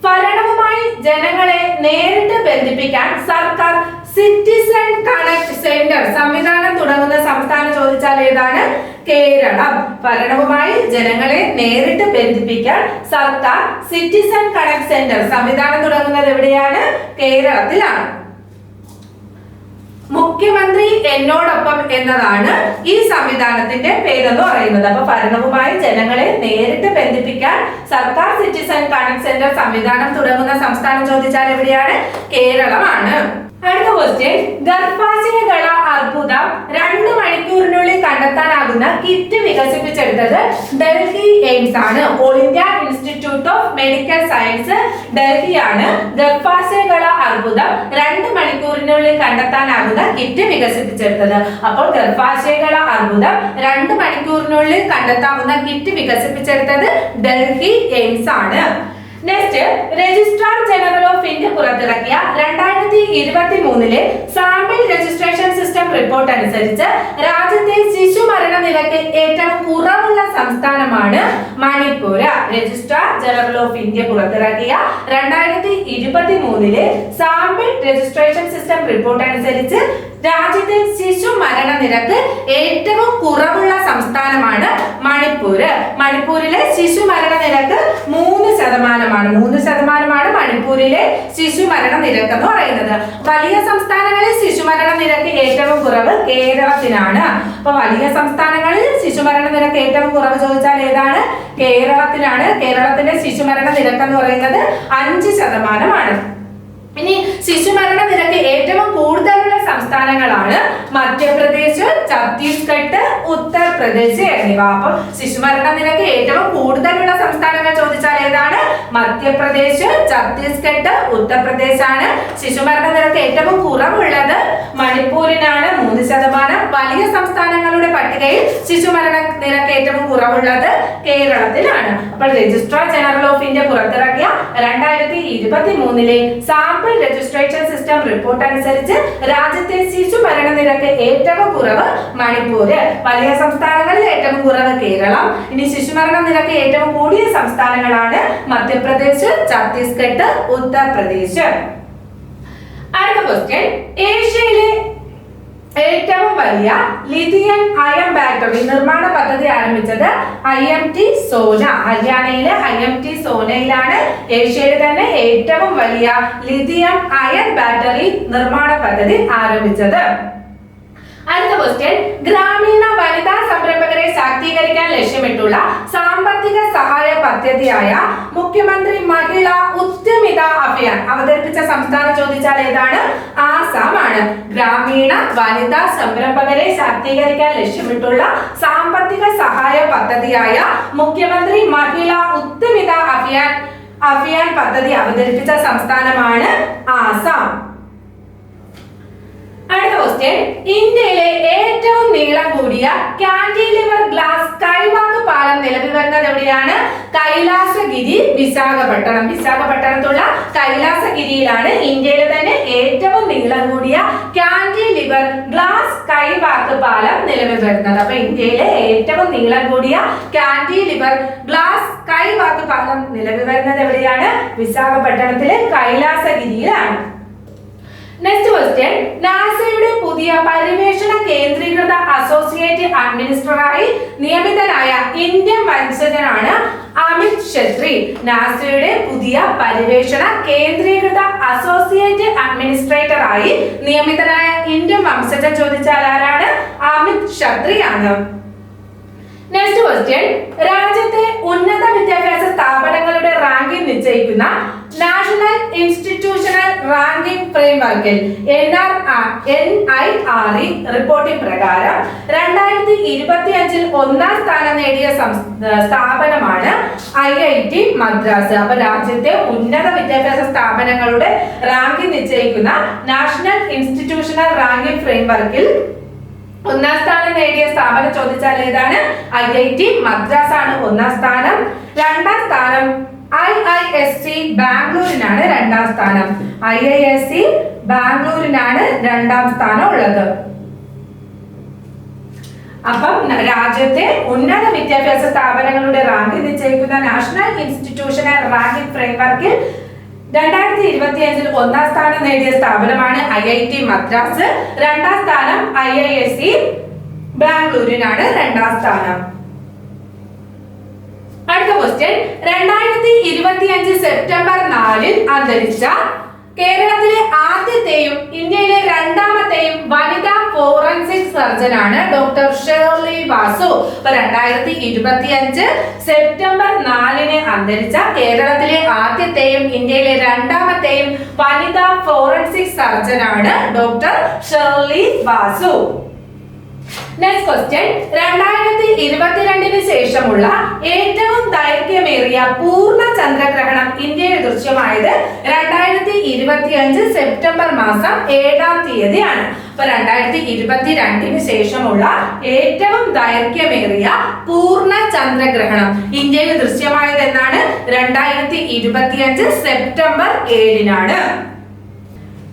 ഭരണവുമായി ജനങ്ങളെ നേരിട്ട് ബന്ധിപ്പിക്കാൻ സർക്കാർ സിറ്റിസൺ കണക്ട് സെന്റർ സംവിധാനം തുടങ്ങുന്ന സംസ്ഥാനം ചോദിച്ചാൽ ഏതാണ്? കേരളം. ഭരണവുമായി ജനങ്ങളെ നേരിട്ട് ബന്ധിപ്പിക്കാൻ സർക്കാർ സിറ്റിസൺ കണക്ട് സെന്റർ സംവിധാനം തുടങ്ങുന്നത് എവിടെയാണ്? കേരളത്തിലാണ്. മുഖ്യമന്ത്രി എന്നോടൊപ്പം എന്നതാണ് ഈ സംവിധാനത്തിന്റെ പേരെന്ന് പറയുന്നത്. അപ്പൊ ഭരണവുമായി ജനങ്ങളെ നേരിട്ട് ബന്ധിപ്പിക്കാൻ സർക്കാർ സിറ്റിസൺ കണക്ട് സെന്റർ സംവിധാനം തുടങ്ങുന്ന സംസ്ഥാനം ചോദിച്ചാൽ എവിടെയാണ്? കേരളമാണ്. അടുത്ത ക്വസ്റ്റ്യൻ, ഗർഭാശയകള അർബുദം 2 മണിക്കൂറിനുള്ളിൽ കണ്ടെത്താനാകുന്ന കിറ്റ് വികസിപ്പിച്ചെടുത്തത് ഡൽഹി എയിംസ് ആണ്. All India institute of medical science ഡൽഹിയാണ് ഗർഭാശയകള അർബുദം 2 മണിക്കൂറിനുള്ളിൽ കണ്ടെത്താനാകുന്ന കിറ്റ് വികസിപ്പിച്ചെടുത്തത്. അപ്പോൾ ഗർഭാശയകള അർബുദം 2 മണിക്കൂറിനുള്ളിൽ കണ്ടെത്താവുന്ന കിറ്റ് വികസിപ്പിച്ചെടുത്തത് ഡൽഹി എയിംസ് ആണ്. Next, registrar general of India പുറത്തിറക്കിയ 2023 സാമ്പിൾ രജിസ്ട്രേഷൻ സിസ്റ്റം റിപ്പോർട്ട് അനുസരിച്ച് രാജ്യത്തെ ശിശു മരണ നിരക്ക് ഏറ്റവും കുറവുള്ള സംസ്ഥാനമാണ് Manipur. Registrar general of India പുറത്തിറക്കിയ 2023 സാമ്പിൾ രജിസ്ട്രേഷൻ സിസ്റ്റം റിപ്പോർട്ട് അനുസരിച്ച് രാജ്യത്തെ ശിശു മരണ നിരക്ക് ഏറ്റവും കുറവുള്ള സംസ്ഥാനമാണ് മണിപ്പൂർ. മണിപ്പൂരിലെ ശിശു മരണ നിരക്ക് 3%. 3% മണിപ്പൂരിലെ ശിശു മരണ നിരക്ക് എന്ന് പറയുന്നത്. വലിയ സംസ്ഥാനങ്ങളിൽ ശിശു മരണ നിരക്ക് ഏറ്റവും കുറവ് കേരളത്തിനാണ്. അപ്പൊ വലിയ സംസ്ഥാനങ്ങളിൽ ശിശു മരണ നിരക്ക് ഏറ്റവും കുറവ് ചോദിച്ചാൽ ഏതാണ്? കേരളത്തിലാണ്. കേരളത്തിന്റെ ശിശു മരണ നിരക്ക് എന്ന് പറയുന്നത് 5%. ഇനി ശിശു മരണ നിരക്ക് ഏറ്റവും കൂടുതലുള്ള സംസ്ഥാനങ്ങളാണ് മധ്യപ്രദേശ്, ഛത്തീസ്ഗഡ്, ഉത്തർപ്രദേശ് എന്നിവ. അപ്പം ശിശുമരണ നിരക്ക് ഏറ്റവും കൂടുതലുള്ള സംസ്ഥാനങ്ങൾ ചോദിച്ചാൽ ഏതാണ്? മധ്യപ്രദേശ്, ഛത്തീസ്ഗഡ്, ഉത്തർപ്രദേശ് ആണ്. ശിശുമരണ നിരക്ക് ഏറ്റവും കുറവുള്ളത് മണിപ്പൂരിനാണ് 3%. വലിയ സംസ്ഥാനങ്ങളുടെ പട്ടികയിൽ ശിശുമരണ നിരക്ക് ഏറ്റവും കുറവുള്ളത് കേരളത്തിലാണ്. അപ്പോൾ രജിസ്ട്രാർ ജനറൽ ഓഫ് ഇന്ത്യ പുറത്തിറക്കിയ 2023 സാമ്പിൾ രജിസ്ട്രേഷൻ സിസ്റ്റം റിപ്പോർട്ട് അനുസരിച്ച് രാജ്യത്തെ ശിശുമരണ നിരക്ക് ഏറ്റവും കുറവ് മണിപ്പൂര്, വലിയ സംസ്ഥാനങ്ങളിൽ ഏറ്റവും കുറവ് കേരളം. ഇനി ശിശുമരണ നിരക്ക് ഏറ്റവും കൂടിയ സംസ്ഥാനങ്ങളാണ് മധ്യപ്രദേശ്, ഛത്തീസ്ഗഡ്, ഉത്തർപ്രദേശ്. അടുത്ത ക്വസ്റ്റ്യൻ, ഏഷ്യയിലെ ഏറ്റവും വലിയ ലിഥിയം അയൺ ബാറ്ററി നിർമ്മാണ പദ്ധതി ആരംഭിച്ചത് IMT സോന. ഹരിയാനയിലെ IMT സോനയിലാണ് ഏഷ്യയിലെ തന്നെ ഏറ്റവും വലിയ ലിഥിയം അയൺ ബാറ്ററി നിർമ്മാണ പദ്ധതി ആരംഭിച്ചത്. അടുത്ത ക്വസ്റ്റ്യൻ, ഗ്രാമീണ വനിതാ സംരംഭകരെ ശാക്തീകരിക്കാൻ ലക്ഷ്യമിട്ടുള്ള സാമ്പത്തിക സഹായ പദ്ധതിയായ മുഖ്യമന്ത്രി മഹിളാ ഉദ്യമിത അഭിയാൻ അവതരിപ്പിച്ച സംസ്ഥാനം ചോദിച്ചാൽ ഏതാണ്? ആസാം ആണ്. ഗ്രാമീണ വനിതാ സംരംഭകരെ ശാക്തീകരിക്കാൻ ലക്ഷ്യമിട്ടുള്ള സാമ്പത്തിക സഹായ പദ്ധതിയായ മുഖ്യമന്ത്രി മഹിളാ ഉദ്യമിത അഭിയാൻ പദ്ധതി അവതരിപ്പിച്ച സംസ്ഥാനമാണ് ആസാം. അടുത്ത ക്വസ്റ്റ്യൻ, ഇന്ത്യയിലെ ഏറ്റവും നീളം കൂടിയ കാന്റിലിവർ ഗ്ലാസ് സ്കൈവാക്ക് പാലം നിലവിൽ വരുന്നത് എവിടെയാണ്? കൈലാസഗിരി, വിശാഖപട്ടണം. വിശാഖപട്ടണത്തുള്ള കൈലാസഗിരിയിലാണ് ഇന്ത്യയിലെ തന്നെ ഏറ്റവും നീളം കൂടിയ കാന്റിലിവർ ഗ്ലാസ് സ്കൈവാക്ക് പാലം നിലവിൽ വരുന്നത്. അപ്പൊ ഇന്ത്യയിലെ ഏറ്റവും നീളം കൂടിയ കാന്റിലിവർ ഗ്ലാസ് സ്കൈവാക്ക് പാലം നിലവിൽ വരുന്നത് എവിടെയാണ്? വിശാഖപട്ടണത്തിലെ കൈലാസഗിരിയിലാണ്. നെക്സ്റ്റ് ക്വസ്റ്റ്യൻ, നാസയുടെ പുതിയ പര്യവേഷണ കേന്ദ്രീകൃത അസോസിയേറ്റ് അഡ്മിനിസ്ട്രേറ്ററായി നിയമിതനായ ഇന്ത്യൻ വംശജനാണ് അമിത് ഛത്രി. നാസയുടെ പുതിയ പര്യവേഷണ കേന്ദ്രീകൃത അസോസിയേറ്റ് അഡ്മിനിസ്ട്രേറ്ററായി നിയമിതനായ ഇന്ത്യൻ വംശജൻ ചോദിച്ചാൽ ആരാണ്? അമിത് ഛത്രി ആണ്. നെക്സ്റ്റ് ക്വസ്റ്റ്യൻ, രാജ്യത്തെ ഉന്നത വിദ്യാഭ്യാസ സ്ഥാപനങ്ങളുടെ റാങ്കിംഗ് നിശ്ചയിക്കുന്ന നാഷണൽ ഇൻസ്റ്റിറ്റ്യൂഷണൽ റാങ്കിംഗ് ഫ്രെയിംവർക്കിൽ NIRE റിപ്പോർട്ടിംഗ് പ്രകാരം 2025 ഒന്നാം സ്ഥാനം നേടിയ സ്ഥാപനമാണ് IIT മദ്രാസ്. അപ്പൊ രാജ്യത്തെ ഉന്നത വിദ്യാഭ്യാസ സ്ഥാപനങ്ങളുടെ റാങ്കിംഗ് നിശ്ചയിക്കുന്ന നാഷണൽ ഇൻസ്റ്റിറ്റ്യൂഷണൽ റാങ്കിംഗ് ഫ്രെയിംവർക്കിൽ ഒന്നാം സ്ഥാനം നേടിയ സ്ഥാപനം ചോദിച്ചാൽ ഏതാണ്? IIT മദ്രാസ് ആണ് ഒന്നാം സ്ഥാനം. രണ്ടാം സ്ഥാനം IISc ബാംഗ്ലൂരിനാണ് രണ്ടാം സ്ഥാനം. IISc ബാംഗ്ലൂരിനാണ് രണ്ടാം സ്ഥാനം ഉള്ളത്. അപ്പം രാജ്യത്തെ ഉന്നത വിദ്യാഭ്യാസ സ്ഥാപനങ്ങളുടെ റാങ്ക് നിശ്ചയിക്കുന്ന നാഷണൽ ഇൻസ്റ്റിറ്റ്യൂഷണൽ റാങ്കിംഗ് ഫ്രെയിംവർക്കിൽ 2025 ഒന്നാം സ്ഥാനം നേടിയ സ്ഥാപനമാണ് IIT മദ്രാസ്. രണ്ടാം സ്ഥാനം IISc ബാംഗ്ലൂരിനാണ് രണ്ടാം സ്ഥാനം. അടുത്ത ക്വസ്റ്റ്യൻ, 2025 സെപ്റ്റംബർ 4 അന്തരിച്ച കേരളത്തിലെ ആദ്യത്തെയും ഇന്ത്യയിലെ രണ്ടാമത്തെയും വനിതാ ഫോറൻസിക് സർജനാണ് ഡോക്ടർ ഷേർലി വാസു. 2025 സെപ്റ്റംബർ 4 അന്തരിച്ച കേരളത്തിലെ ആദ്യത്തെയും ഇന്ത്യയിലെ രണ്ടാമത്തെയും വനിതാ ഫോറൻസിക് സർജനാണ് doctor Shirley Vasu. Next question, 2022 ശേഷമുള്ള ഏറ്റവും ദൈർഘ്യമേറിയ പൂർണ്ണ ചന്ദ്രഗ്രഹണം ഇന്ത്യയിൽ ദൃശ്യമായത് 2025 സെപ്റ്റംബർ മാസം 7-ാം തീയതിയാണ്. അപ്പൊ 2022 ശേഷമുള്ള ഏറ്റവും ദൈർഘ്യമേറിയ പൂർണ്ണ ചന്ദ്രഗ്രഹണം ഇന്ത്യയിൽ ദൃശ്യമായത് എന്നാണ്? 2025 സെപ്റ്റംബർ 7-നാണ്.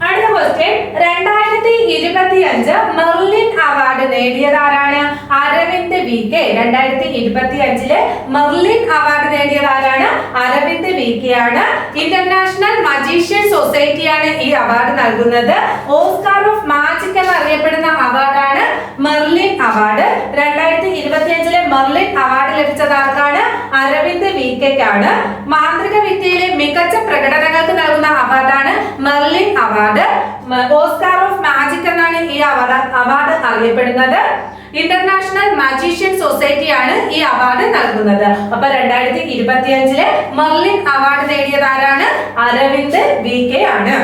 അടുത്ത ക്വസ്റ്റ്യൻ, 2025 മെർലിൻ അവാർഡ് നേടിയതാരാണ്? അരവിന്ദ് VK. 2025 മെർലിൻ അവാർഡ് നേടിയതാരാണ്? അരവിന്ദ് VK ആണ്. ഇന്റർനാഷണൽ മജീഷ്യൻ സൊസൈറ്റിയാണ് ഈ അവാർഡ് നൽകുന്നത്. ഓസ്കാർ ഓഫ് മാജിക് എന്നറിയപ്പെടുന്ന അവാർഡാണ് മെർലിൻ അവാർഡ്. 2025 മെർലിൻ അവാർഡ് ലഭിച്ചത് ആർക്കാണ്? അരവിന്ദ് VKക്കാണ്. മാന്ത്രിക വിദ്യയിലെ മികച്ച പ്രകടനങ്ങൾക്ക് നൽകുന്ന അവാർഡാണ് Merlin award. Oscar of magic എന്നാണ് ഈ അവാർഡ് അറിയപ്പെടുന്നത്. ഇന്റർനാഷണൽ മജീഷ്യൻ സൊസൈറ്റിയാണ് ഈ അവാർഡ് നൽകുന്നത്. അപ്പൊ 2025 മെർലിൻ അവാർഡ് നേടിയത് ആരാണ്? അരവിന്ദ് VK ആണ്.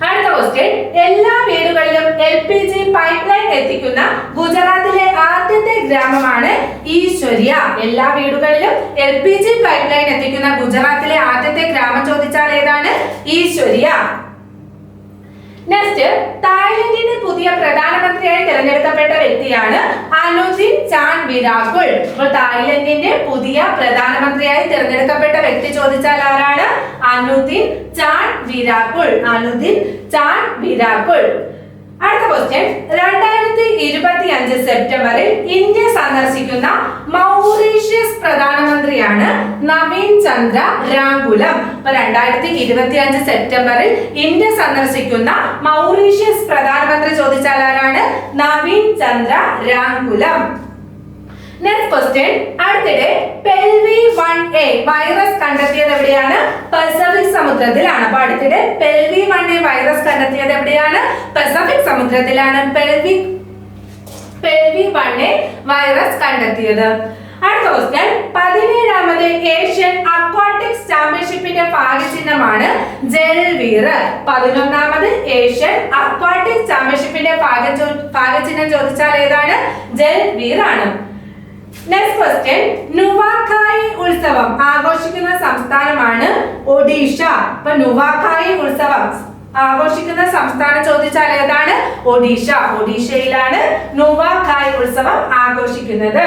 അടുത്ത ക്വസ്റ്റ്യൻ, എല്ലാ വീടുകളിലും LPG പൈപ്പ് ലൈൻ എത്തിക്കുന്ന ഗുജറാത്തിലെ ആദ്യത്തെ ഗ്രാമമാണ് ഈശ്വര്യ. എല്ലാ വീടുകളിലും LPG പൈപ്പ് ലൈൻ എത്തിക്കുന്ന ഗുജറാത്തിലെ ആദ്യത്തെ ഗ്രാമം ചോദിച്ചാൽ ഏതാണ്? ഈശ്വര്യ. നെക്സ്റ്റ്, തായ്ലൻഡിന്റെ പുതിയ പ്രധാനമന്ത്രിയായി തിരഞ്ഞെടുക്കപ്പെട്ട വ്യക്തിയാണ് അനുദിൻ ചാൻവിരാകുൾ. അപ്പോൾ തായ്ലൻഡിന്റെ പുതിയ പ്രധാനമന്ത്രിയായി തിരഞ്ഞെടുക്കപ്പെട്ട വ്യക്തി ചോദിച്ചാൽ ആരാണ്? അനുദിൻ ചാൻവിരാകുൾ. അനുദിൻ ചാൻവിരാകുൾ. അടുത്ത ക്വസ്റ്റ്യൻ, 2025 സെപ്റ്റംബറിൽ ഇന്ത്യ സന്ദർശിക്കുന്ന മൗറീഷ്യസ് പ്രധാനമന്ത്രിയാണ് നവീൻ ചന്ദ്ര രാങ്കുലം. അപ്പൊ 2025 സെപ്റ്റംബറിൽ ഇന്ത്യ സന്ദർശിക്കുന്ന മൗറീഷ്യസ് പ്രധാനമന്ത്രി ചോദിച്ചാൽ ആരാണ്? നവീൻ ചന്ദ്ര രാങ്കുലം. നെക്സ്റ്റ് ക്വസ്റ്റ്യൻ, അടുത്തിടെ പെൽവി 1A വൈറസ് കണ്ടെത്തിയത് എവിടെയാണ്? പസഫിക് സമുദ്രത്തിലാണ്. അപ്പൊ അടുത്തിടെ പെൽവി 1A വൈറസ് കണ്ടെത്തിയത് എവിടെയാണ്? പസഫിക് സമുദ്രത്തിലാണ് പെൽവി 1A വൈറസ് കണ്ടെത്തിയത്. അടുത്ത ക്വസ്റ്റ്യൻ, 17ാമത് ഏഷ്യൻ അക്വാട്ടിക്സ് ചാമ്പ്യൻഷിപ്പിന്റെ ഭാഗ്യചിഹ്നമാണ് ജൽവീർ. 11ാമത് ഏഷ്യൻ അക്വാട്ടിക്സ് ചാമ്പ്യൻഷിപ്പിന്റെ ഭാഗ്യചിഹ്നം ചോദിച്ചാൽ ഏതാണ്? ജൽവീർ ആണ്. നെക്സ്റ്റ് ക്വസ്റ്റ്യൻ, നുവാഖായി ഉത്സവം ആഘോഷിക്കുന്ന സംസ്ഥാനമാണ് ഒഡീഷ. അപ്പൊ നുവാഖായി ഉത്സവം ആഘോഷിക്കുന്ന സംസ്ഥാനം ചോദിച്ചാൽ ഏതാണ്? ഒഡീഷ. ഒഡീഷയിലാണ് നുവാഖായി ഉത്സവം ആഘോഷിക്കുന്നത്.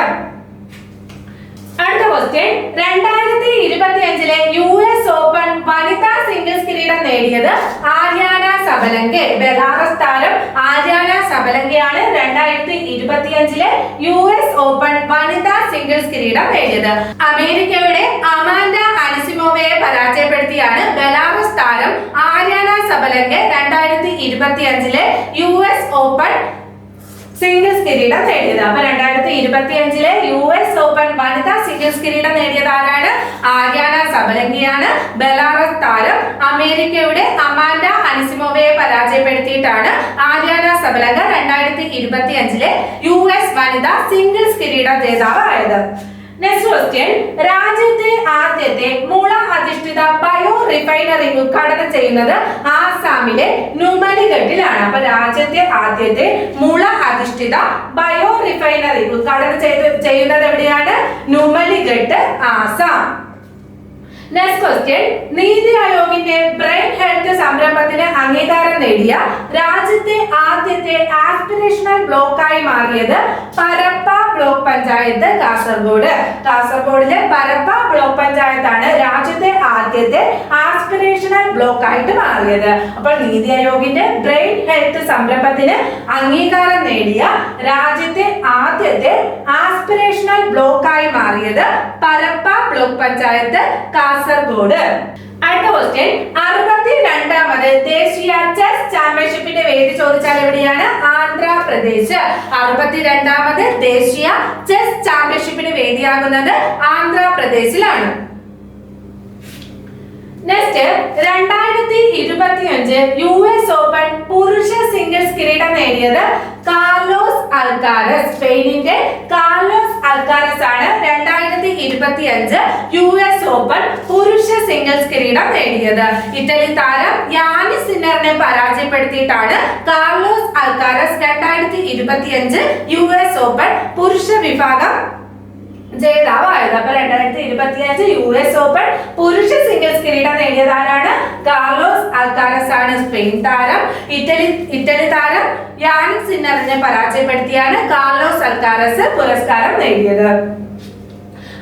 അടുത്ത ക്വസ്റ്റ്യൻ, 2025 US ഓപ്പൺ വനിതാ സിംഗിൾസ് കിരീടം നേടിയത് ആര്യാന സബലങ്കെ. ബെലാറസ് താരം ആര്യാന സബലങ്കയാണ് 2025 US ഓപ്പൺ വനിതാ സിംഗിൾസ് കിരീടം നേടിയത്. അമേരിക്കയുടെ അമാൻഡ അനിസിമോവയെ പരാജയപ്പെടുത്തിയാണ് ബെലാറസ് താരം Aryna Sabalenka 2025 US open singles കിരീടം നേടിയത്. അപ്പൊ 2025 US ഓപ്പൺ വനിതാ സിംഗിൾസ് കിരീടം നേടിയത് ആരാണ്? ആര്യാന സബലങ്കയാണ്. ബെലാറസ് താരം അമേരിക്കയുടെ അമാൻഡ അനിസിമോവയെ പരാജയപ്പെടുത്തിയിട്ടാണ് ആര്യാന സബലങ്ക 2025 US വനിതാ സിംഗിൾസ് കിരീട ജേതാവായത്. നെക്സ്റ്റ് ക്വസ്റ്റ്യൻ, രാജ്യത്തെ ആദ്യത്തെ മുള അധിഷ്ഠിത ബയോ റിഫൈനറി ഉദ്ഘാടനം ചെയ്യുന്നത് ആസാമിലെ നുമലിഗഡിലാണ്. അപ്പൊ രാജ്യത്തെ ആദ്യത്തെ മുള അധിഷ്ഠിത ബയോ റിഫൈനറി ഉദ്ഘാടനം ചെയ്യുന്നത് എവിടെയാണ്? നുമലിഗഡ്, ആസാം. നെക്സ്റ്റ് ക്വസ്റ്റ്യൻ, നീതി ആയോഗിന്റെ ബ്രെയിൻ ഹെൽത്ത് സംരംഭത്തിന് അംഗീകാരം നേടിയ രാജ്യത്തെ ആദ്യത്തെ ആസ്പിരേഷണൽ ബ്ലോക്കായി മാറിയത് പരപ്പ ബ്ലോക്ക് പഞ്ചായത്ത്, കാസർഗോഡ്. കാസർഗോഡിലെ പരപ്പ ബ്ലോക്ക് പഞ്ചായത്താണ് രാജ്യത്തെ ആദ്യത്തെ ആസ്പിരേഷണൽ ബ്ലോക്ക് ആയിട്ട് മാറിയത്. അപ്പോൾ നീതി ആയോഗിന്റെ ബ്രെയിൻ ഹെൽത്ത് സംരംഭത്തിന് അംഗീകാരം നേടിയ രാജ്യത്തെ ആദ്യത്തെ ആസ്പിരേഷണൽ ബ്ലോക്കായി മാറിയത് പരപ്പ ബ്ലോക്ക് പഞ്ചായത്ത്, കാസർഗോഡ്. അടുത്ത ക്വസ്റ്റ്യൻ, 62ാമത് ദേശീയ ചെസ് ചാമ്പ്യൻഷിപ്പിന്റെ വേദി ചോദിച്ചാൽ എവിടെയാണ്? ആന്ധ്രാപ്രദേശ്. 62ാമത് ദേശീയ ചെസ് ചാമ്പ്യൻഷിപ്പിന് വേദിയാകുന്നത് ആന്ധ്രാപ്രദേശിലാണ്. നെക്സ്റ്റ്, 2025 US ഓപ്പൺ പുരുഷ സിംഗിൾസ് കിരീടം നേടിയത് കാർലോസ് അൽക്കാരസ്. സ്പെയിനിന്റെ കാർലോസ് അൽക്കാരസ് ആണ് 2025 US ഓപ്പൺ പുരുഷ സിംഗിൾസ് കിരീടം നേടിയത്. ഇറ്റലി താരം യാനിസ് സിന്നറിനെ പരാജയപ്പെടുത്തിയിട്ടാണ് കാർലോസ് അൽക്കാരസ് 2025 US ഓപ്പൺ പുരുഷ വിഭാഗം ജേതാവായത്. അപ്പൊ 2025 US ഓപ്പൺ പുരുഷ സിംഗിൾസ് കിരീടം നേടിയത് ആരാണ്? കാർലോസ് അൽക്കാരസ് ആണ്. സ്പെയിൻ താരം ഇറ്റലി താരം യാനിക് സിന്നറിനെ പരാജയപ്പെടുത്തിയാണ് കാർലോസ് അൽക്കാരസ് പുരസ്കാരം നേടിയത്.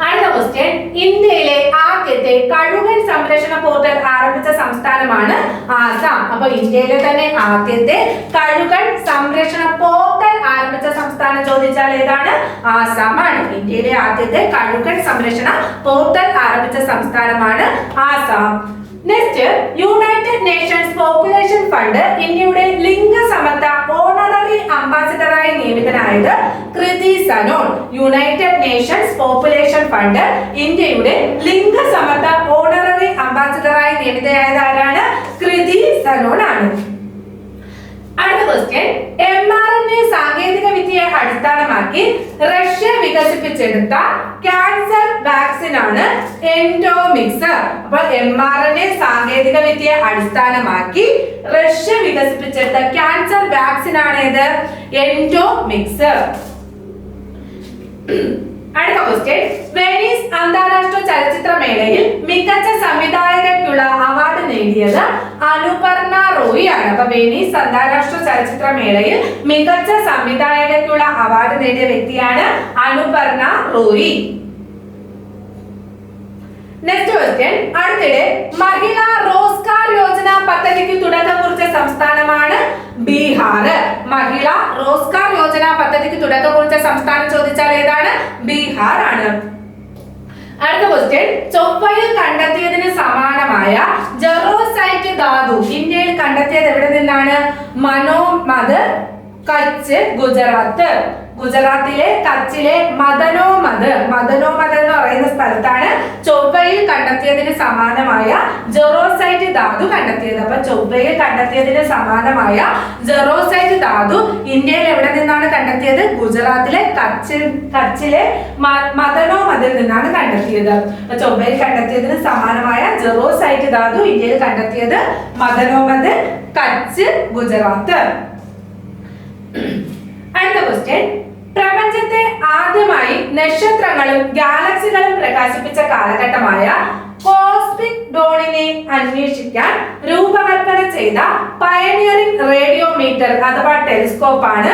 അടുത്ത ക്വസ്റ്റ്യൻ, ഇന്ത്യയിലെ ആദ്യത്തെ കഴുകൻ സംരക്ഷണ പോർട്ടൽ ആരംഭിച്ച സംസ്ഥാനമാണ് ആസാം. അപ്പൊ ഇന്ത്യയിലെ തന്നെ ആദ്യത്തെ കഴുകൻ സംരക്ഷണ പോർട്ടൽ ആരംഭിച്ച സംസ്ഥാനം ചോദിച്ചാൽ ഏതാണ്? ആസാമാണ്. ഇന്ത്യയിലെ ആദ്യത്തെ കഴുകൻ സംരക്ഷണ പോർട്ടൽ ആരംഭിച്ച സംസ്ഥാനമാണ് Assam. Next, United Nations population fund ഇന്ത്യയുടെ ലിംഗസമത്വ ഓണററി അംബാസിഡറായി നിയമിതനായത് കൃതി സനോൺ. യുണൈറ്റഡ് നേഷൻസ് പോപ്പുലേഷൻ ഫണ്ട് ഇന്ത്യയുടെ ലിംഗസമത്വ ഓണററി അംബാസിഡറായി നിയമിതനായത് ആരാണ്? കൃതി സനോൺ ആണ്. അടുത്ത ക്വസ്റ്റ്യൻ, mRNA സാങ്കേതിക വിദ്യയെ അടിസ്ഥാനമാക്കി റഷ്യ വികസിപ്പിച്ചെടുത്ത ക്യാൻസർ വാക്സിൻ ആണ് എൻഡോമിക്സ്. അപ്പോൾ mRNA സാങ്കേതിക വിദ്യയെ അടിസ്ഥാനമാക്കി റഷ്യ വികസിപ്പിച്ചെടുത്ത ക്യാൻസർ വാക്സിൻ ആണ് ഏത്? എൻഡോമിക്സ്. അടുത്ത ക്വസ്റ്റ്യൻ, വെനീസ് അന്താരാഷ്ട്ര ചലച്ചിത്രമേളയിൽ മികച്ച സംവിധായകയ്ക്കുള്ള അവാർഡ് നേടിയത് അനുപർണ റോയ് ആണ്. അപ്പൊ വെനീസ് അന്താരാഷ്ട്ര ചലച്ചിത്രമേളയിൽ മികച്ച സംവിധായകയ്ക്കുള്ള അവാർഡ് നേടിയ വ്യക്തിയാണ് അനുപർണ റോയ്. നെക്സ്റ്റ് ക്വസ്റ്റ്യൻ, അടുത്തിടെ മഹിളാ റോസ്ഗാർ യോജന പദ്ധതിക്ക് തുടക്കം കുറിച്ച സംസ്ഥാനമാണ് ബീഹാർ. മഹിളാ റോസ്ഗാർ യോജന പദ്ധതിക്ക് തുടക്കം കുറിച്ച സംസ്ഥാനം ചോദിച്ചാൽ ഏതാണ്? ബീഹാർ ആണ്. അടുത്ത ക്വസ്റ്റ്യൻ, ചൊവ്വയിൽ കണ്ടെത്തിയതിന് സമാനമായ ജെറോസൈറ്റ് ധാതു ഇന്ത്യയിൽ കണ്ടെത്തിയത് എവിടെ നിന്നാണ്? മനോമത്, കച്ച്, ഗുജറാത്ത്. ഗുജറാത്തിലെ കച്ചിലെ മദനോമത് എന്ന് പറയുന്ന സ്ഥലത്താണ് ചൊവ്വയിൽ കണ്ടെത്തിയതിന് സമാനമായ ജെറോസൈറ്റ് ധാതു കണ്ടെത്തിയത്. അപ്പൊ ചൊവ്വയിൽ കണ്ടെത്തിയതിന് സമാനമായ ജെറോസൈറ്റ് ധാതു ഇന്ത്യയിൽ എവിടെ നിന്നാണ് കണ്ടെത്തിയത്? ഗുജറാത്തിലെ കച്ചിലെ മദനോമതിൽ നിന്നാണ് കണ്ടെത്തിയത്. അപ്പൊ ചൊവ്വയിൽ കണ്ടെത്തിയതിന് സമാനമായ ജെറോസൈറ്റ് ധാതു ഇന്ത്യയിൽ കണ്ടെത്തിയത് മദനോമത്, കച്ച്, ഗുജറാത്ത്. അടുത്ത ക്വസ്റ്റ്യൻ, പ്രപഞ്ചത്തെ ആദ്യമായി നക്ഷത്രങ്ങളും ഗാലക്സികളും പ്രകാശിപ്പിച്ച കാലഘട്ടമായ കോസ്മിക് ഡോണിനെ അന്വേഷിക്കാൻ രൂപകൽപ്പന ചെയ്ത പയനിയറിംഗ് റേഡിയോമീറ്റർ അഥവാ ടെലിസ്കോപ്പ് ആണ്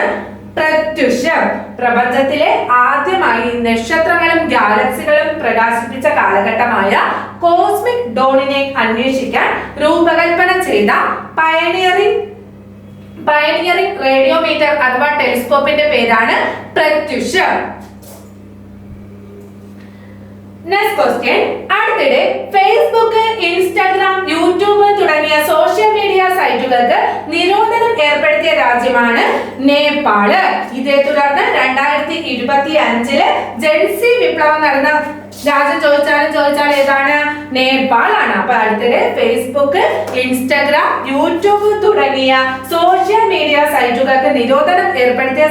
പ്രത്യുഷം. പ്രപഞ്ചത്തിലെ ആദ്യമായി നക്ഷത്രങ്ങളും ഗാലക്സികളും പ്രകാശിപ്പിച്ച കാലഘട്ടമായ കോസ്മിക് ഡോണിനെ അന്വേഷിക്കാൻ രൂപകൽപ്പന ചെയ്ത പയനിയറിംഗ് റേഡിയോമീറ്റർ അഥവാ ടെലിസ്കോപ്പിന്റെ പേരാണ് പ്രത്യുഷം. നെക്സ്റ്റ് ക്വസ്റ്റ്യൻ, അടുത്തിടെ ഫേസ്ബുക്ക്, ഇൻസ്റ്റാഗ്രാം, യൂട്യൂബ് തുടങ്ങിയ സോഷ്യൽ മീഡിയ സൈറ്റുകൾക്ക് നിരോധനം ഏർപ്പെടുത്തിയ രാജ്യമാണ് നേപ്പാള്. ഇതേ തുടർന്ന് 2025 ജൻസി വിപ്ലവം നടന്ന രാജ്യം ചോദിച്ചാൽ ഏതാണ്? നേപ്പാൾ ആണ്. അപ്പൊ അടുത്തിടെ ഫേസ്ബുക്ക്, ഇൻസ്റ്റാഗ്രാം, യൂട്യൂബ് തുടങ്ങിയ സോഷ്യൽ മീഡിയ സൈറ്റുകൾക്ക് നിരോധനം ഏർപ്പെടുത്തിയ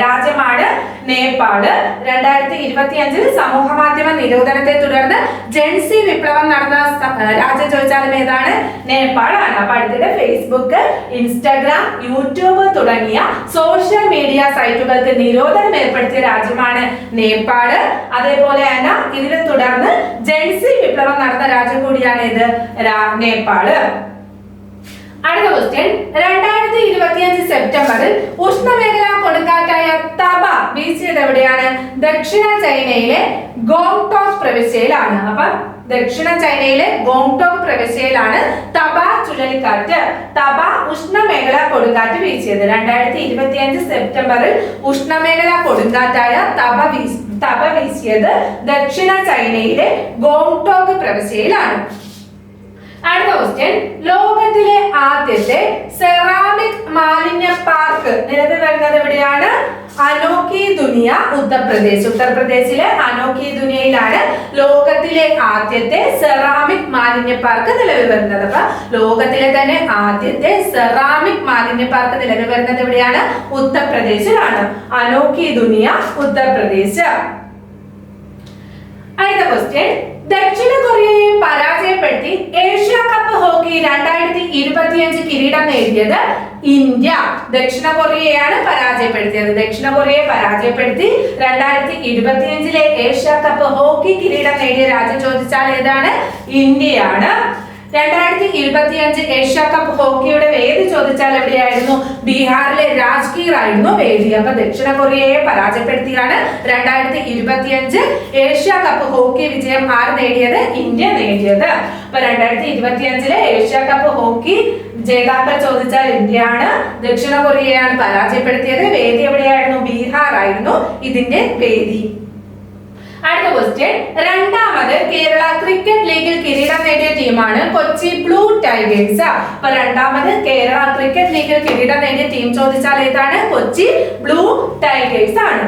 രാജ്യമാണ് നേപ്പാള്. 2025 സമൂഹ മാധ്യമ നിരോധനത്തെ തുടർന്ന് ജൻസി വിപ്ലവം നടന്ന രാജ്യം ചോദിച്ചാലും ഏതാണ്? നേപ്പാൾ ആണ്. അപ്പൊ അടുത്തിടെ ഫേസ്ബുക്ക്, ഇൻസ്റ്റാഗ്രാം, യൂട്യൂബ് തുടങ്ങിയ സോഷ്യൽ മീഡിയ സൈറ്റുകൾക്ക് നിരോധനം ഏർപ്പെടുത്തിയ രാജ്യമാണ് നേപ്പാള്. അതേപോലെ തന്നെ ഇതിനെ തുടർന്ന് ജൻസി വിപ്ലവം നടന്ന രാജ്യം കൂടിയാണ് ഇത് നേപ്പാള്. അടുത്ത ക്വസ്റ്റ്യൻ, 2025 സെപ്റ്റംബറിൽ ഉഷ്ണമേഖലാ കൊടുങ്കാറ്റായ തബ വീശിയത് എവിടെയാണ്? ദക്ഷിണ ചൈനയിലെ ഗോങ്ടോങ് പ്രവിശ്യയിലാണ്. അപ്പൊ ദക്ഷിണ ചൈനയിലെ ഗോങ്ടോങ് പ്രവിശ്യയിലാണ് തബ ചുഴലിക്കാറ്റ്, തബ ഉഷ്ണമേഖലാ കൊടുങ്കാറ്റ് വീശിയത്. 2025 സെപ്റ്റംബറിൽ ഉഷ്ണമേഖലാ കൊടുങ്കാറ്റായ തബ വീശിയത് ദക്ഷിണ ചൈനയിലെ ഗോങ്ടോങ് പ്രവിശ്യയിലാണ്. അടുത്ത ക്വസ്റ്റ്യൻ, ലോകത്തിലെ ആദ്യത്തെ സെറാമിക് മാലിന്യ പാർക്ക് നിലവിൽ വരുന്നത് എവിടെയാണ്? അനോഖി ദുനിയ, ഉത്തർപ്രദേശിലെ അനോഖി ദുനിയയിലാണ് ലോകത്തിലെ ആദ്യത്തെ സെറാമിക് മാലിന്യ പാർക്ക് നിലവിൽ വരുന്നത്. അപ്പൊ ലോകത്തിലെ തന്നെ ആദ്യത്തെ സെറാമിക് മാലിന്യ പാർക്ക് നിലവിൽ വരുന്നത് എവിടെയാണ്? ഉത്തർപ്രദേശിലാണ്. അനോഖി ദുനിയ, ഉത്തർപ്രദേശ്. അടുത്ത ക്വസ്റ്റ്യൻ, ദക്ഷിണ കൊറിയയെ പരാജയപ്പെടുത്തി ഏഷ്യ കപ്പ് ഹോക്കി 2025 കിരീടം നേടിയത് ഇന്ത്യ. ദക്ഷിണ കൊറിയയാണ് പരാജയപ്പെടുത്തിയത്. ദക്ഷിണ കൊറിയയെ പരാജയപ്പെടുത്തി 2025 ഏഷ്യ കപ്പ് ഹോക്കി കിരീടം നേടിയ രാജ്യം ചോദിച്ചാൽ ഏതാണ്? ഇന്ത്യയാണ്. 2025 ഏഷ്യ കപ്പ് ഹോക്കിയുടെ വേദി ചോദിച്ചാൽ എവിടെയായിരുന്നു? ബീഹാറിലെ രാജ്ഗീർ ആയിരുന്നു വേദി. അപ്പൊ ദക്ഷിണ കൊറിയയെ പരാജയപ്പെടുത്തിയാണ് 2025 ഏഷ്യ കപ്പ് ഹോക്കി വിജയം ആര് നേടിയത്? ഇന്ത്യ നേടിയത്. അപ്പൊ 2025 ഏഷ്യ കപ്പ് ഹോക്കി ജേതാക്കൾ ചോദിച്ചാൽ ഇന്ത്യയാണ്. ദക്ഷിണ കൊറിയയാണ് പരാജയപ്പെടുത്തിയത്. വേദി എവിടെയായിരുന്നു? ബീഹാർ ആയിരുന്നു ഇതിന്റെ വേദി. അടുത്ത ക്വസ്റ്റ്യൻ, രണ്ടാമത് കേരള ക്രിക്കറ്റ് ലീഗിൽ കിരീടം നേടിയ ടീമാണ് കൊച്ചി ബ്ലൂ ടൈഗേഴ്സ്. അപ്പൊ രണ്ടാമത് കേരള ക്രിക്കറ്റ് ലീഗിൽ കിരീടം നേടിയ ടീം ചോദിച്ചാൽ ഏതാണ്? കൊച്ചി ബ്ലൂ ടൈഗേഴ്സ് ആണ്.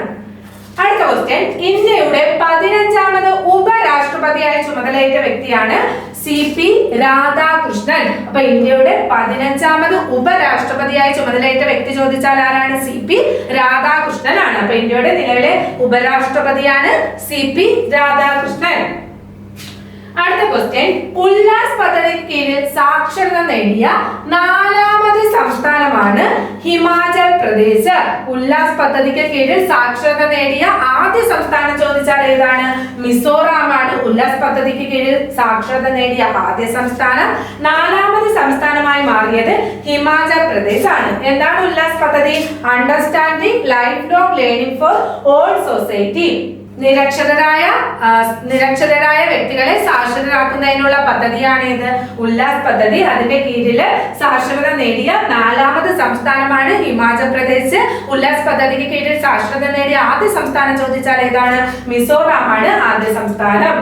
അടുത്ത ക്വസ്റ്റ്യൻ, ഇന്ത്യയുടെ 15ാമത് ഉപരാഷ്ട്രപതിയായി ചുമതലയേറ്റ വ്യക്തിയാണ് CP രാധാകൃഷ്ണൻ. അപ്പൊ ഇന്ത്യയുടെ 15ാമത് ഉപരാഷ്ട്രപതിയായി ചുമതലയേറ്റ വ്യക്തി ചോദിച്ചാൽ ആരാണ്? CP രാധാകൃഷ്ണൻ ആണ്. അപ്പൊ ഇന്ത്യയുടെ നിലവിലെ ഉപരാഷ്ട്രപതിയാണ് CP രാധാകൃഷ്ണൻ. അടുത്ത ക്വസ്റ്റ്യൻ, ഉല്ലാസ് പദ്ധതിക്ക് കീഴിൽ സാക്ഷരത നേടിയ 4ാമത് സംസ്ഥാനമാണ് ഹിമാചൽ പ്രദേശ്. ഉല്ലാസ് പദ്ധതിക്ക് കീഴിൽ സാക്ഷരത നേടിയ ആദ്യ സംസ്ഥാനം ചോദിച്ചാൽ ഏതാണ്? മിസോറാമാണ് ഉല്ലാസ് പദ്ധതിക്ക് കീഴിൽ സാക്ഷരത നേടിയ ആദ്യ സംസ്ഥാനം. 4ാമത് സംസ്ഥാനമായി മാറിയത് ഹിമാചൽ പ്രദേശ് ആണ്. എന്താണ് ഉല്ലാസ് പദ്ധതി? Understanding lifelong learning for all society. നിരക്ഷരരായ വ്യക്തികളെ സാക്ഷരരാക്കുന്നതിനുള്ള പദ്ധതിയാണ് ഇത് ഉല്ലാസ് പദ്ധതി. അതിന്റെ കീഴില് സാക്ഷരത നേടിയ 4ാമത് സംസ്ഥാനമാണ് ഹിമാചൽ പ്രദേശ്. ഉല്ലാസ് പദ്ധതിക്ക് കീഴിൽ സാക്ഷരത നേടിയ ആദ്യ സംസ്ഥാനം ചോദിച്ചാൽ ഏതാണ്? മിസോറാമാണ് ആദ്യ സംസ്ഥാനം.